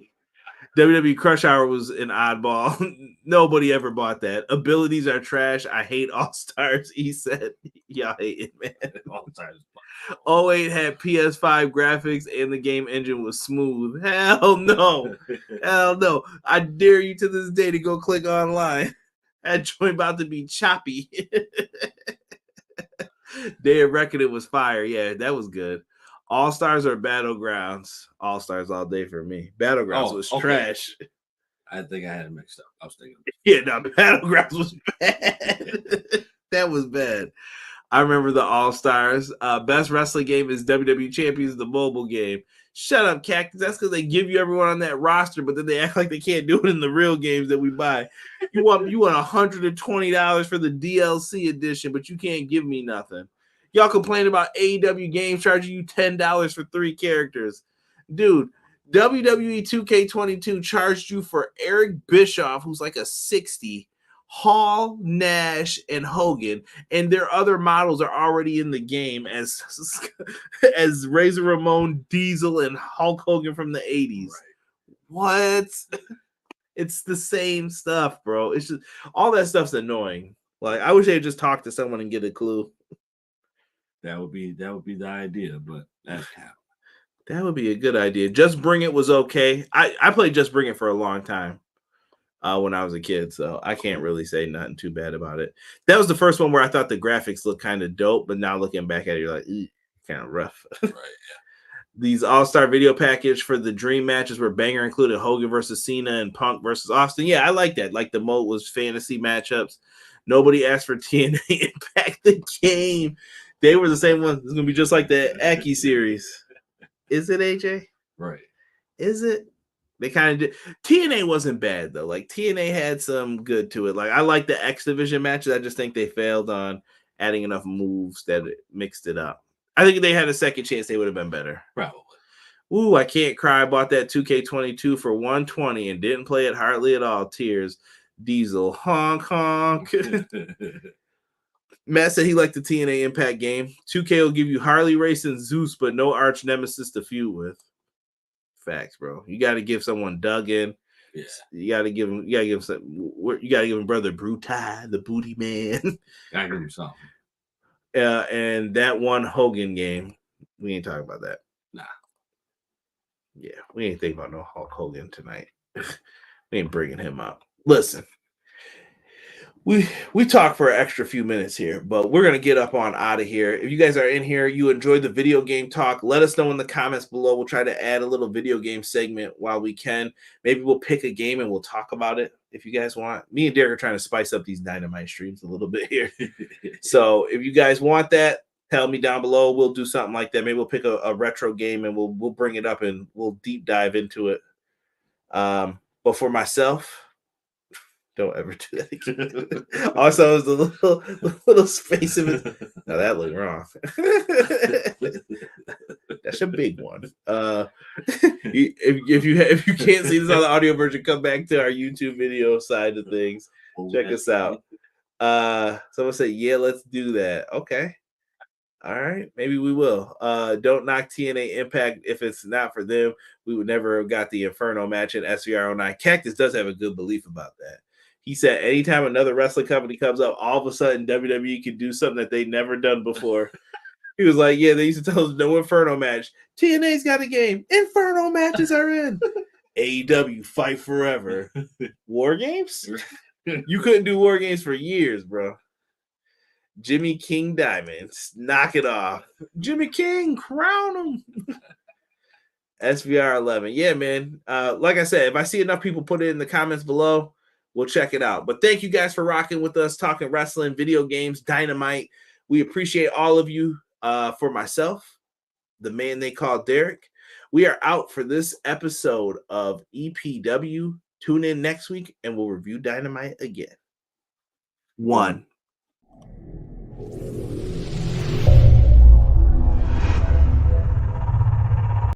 WWE Crush Hour was an oddball. Nobody ever bought that. Abilities are trash. I hate All Stars. He said, y'all hate it, man. All Stars. 08 had PS5 graphics and the game engine was smooth. Hell no. Hell no. I dare you to this day to go click online. That joint about to be choppy. Day of Reckoning was fire. Yeah, that was good. All Stars or Battlegrounds? All Stars all day for me. Battlegrounds was trash. I think I had it mixed up. I was thinking. Yeah, no, Battlegrounds was bad. That was bad. I remember the All Stars. Best wrestling game is WWE Champions, the mobile game. Shut up, Cactus. That's because they give you everyone on that roster, but then they act like they can't do it in the real games that we buy. You want $120 for the DLC edition, but you can't give me nothing. Y'all complain about AEW games charging you $10 for 3 characters. Dude, WWE 2K22 charged you for Eric Bischoff, who's like a 60, Hall, Nash, and Hogan, and their other models are already in the game as Razor Ramon, Diesel, and Hulk Hogan from the 80s. Right. What? It's the same stuff, bro. It's just all that stuff's annoying. Like, I wish they'd just talk to someone and get a clue. That would be the idea, but that would be a good idea. Just Bring It was okay. I played Just Bring It for a long time when I was a kid, so I can't really say nothing too bad about it. That was the first one where I thought the graphics looked kind of dope, but now looking back at it, you're like, kind of rough. Right, yeah. These All-Star video package for the dream matches where Banger included Hogan versus Cena and Punk versus Austin. Yeah, I like that. Like the mode was fantasy matchups. Nobody asked for TNA Impact the Game. They were the same one. It's going to be just like the Aki series. Is it, AJ? Right. Is it? They kind of did. TNA wasn't bad, though. Like, TNA had some good to it. Like, I like the X Division matches. I just think they failed on adding enough moves that it mixed it up. I think if they had a second chance, they would have been better. Probably. Ooh, I can't cry. I bought that 2K22 for $120 and didn't play it hardly at all. Tears. Diesel. Honk, honk. Matt said he liked the TNA Impact game. 2K will give you Harley Race and Zeus, but no arch nemesis to feud with. Facts, bro. You got to give someone Duggan. Yeah. You got to give him. You got to give him some. You got to give him brother Brutai, the Booty Man. Gotta give him something. And that one Hogan game, we ain't talking about that. Nah. Yeah, we ain't thinking about no Hulk Hogan tonight. We ain't bringing him up. Listen. We talk for an extra few minutes here, but we're going to get up on out of here. If you guys are in here, you enjoyed the video game talk, let us know in the comments below. We'll try to add a little video game segment while we can. Maybe we'll pick a game and we'll talk about it if you guys want. Me and Derek are trying to spice up these Dynamite streams a little bit here. So if you guys want that, tell me down below. We'll do something like that. Maybe we'll pick a retro game and we'll bring it up and we'll deep dive into it. But for myself, don't ever do that again. Also, the little space of it. Now that looked wrong. That's a big one. If you can't see this on the audio version, come back to our YouTube video side of things. Check us out. Someone said, yeah, let's do that. Okay. All right, maybe we will. Don't knock TNA Impact if it's not for them. We would never have got the Inferno match in SVR09. Cactus does have a good belief about that. He said anytime another wrestling company comes up, all of a sudden WWE can do something that they've never done before. He was like, yeah, they used to tell us no Inferno match. TNA's got a game. Inferno matches are in. AEW fight forever. War games? You couldn't do war games for years, bro. Jimmy King Diamonds, knock it off. Jimmy King, crown him. SVR 11. Yeah, man. Like I said, if I see enough people put it in the comments below, we'll check it out. But thank you guys for rocking with us, talking wrestling, video games, Dynamite. We appreciate all of you. For myself, the man they call Derek, we are out for this episode of EPW. Tune in next week and we'll review Dynamite again. 1.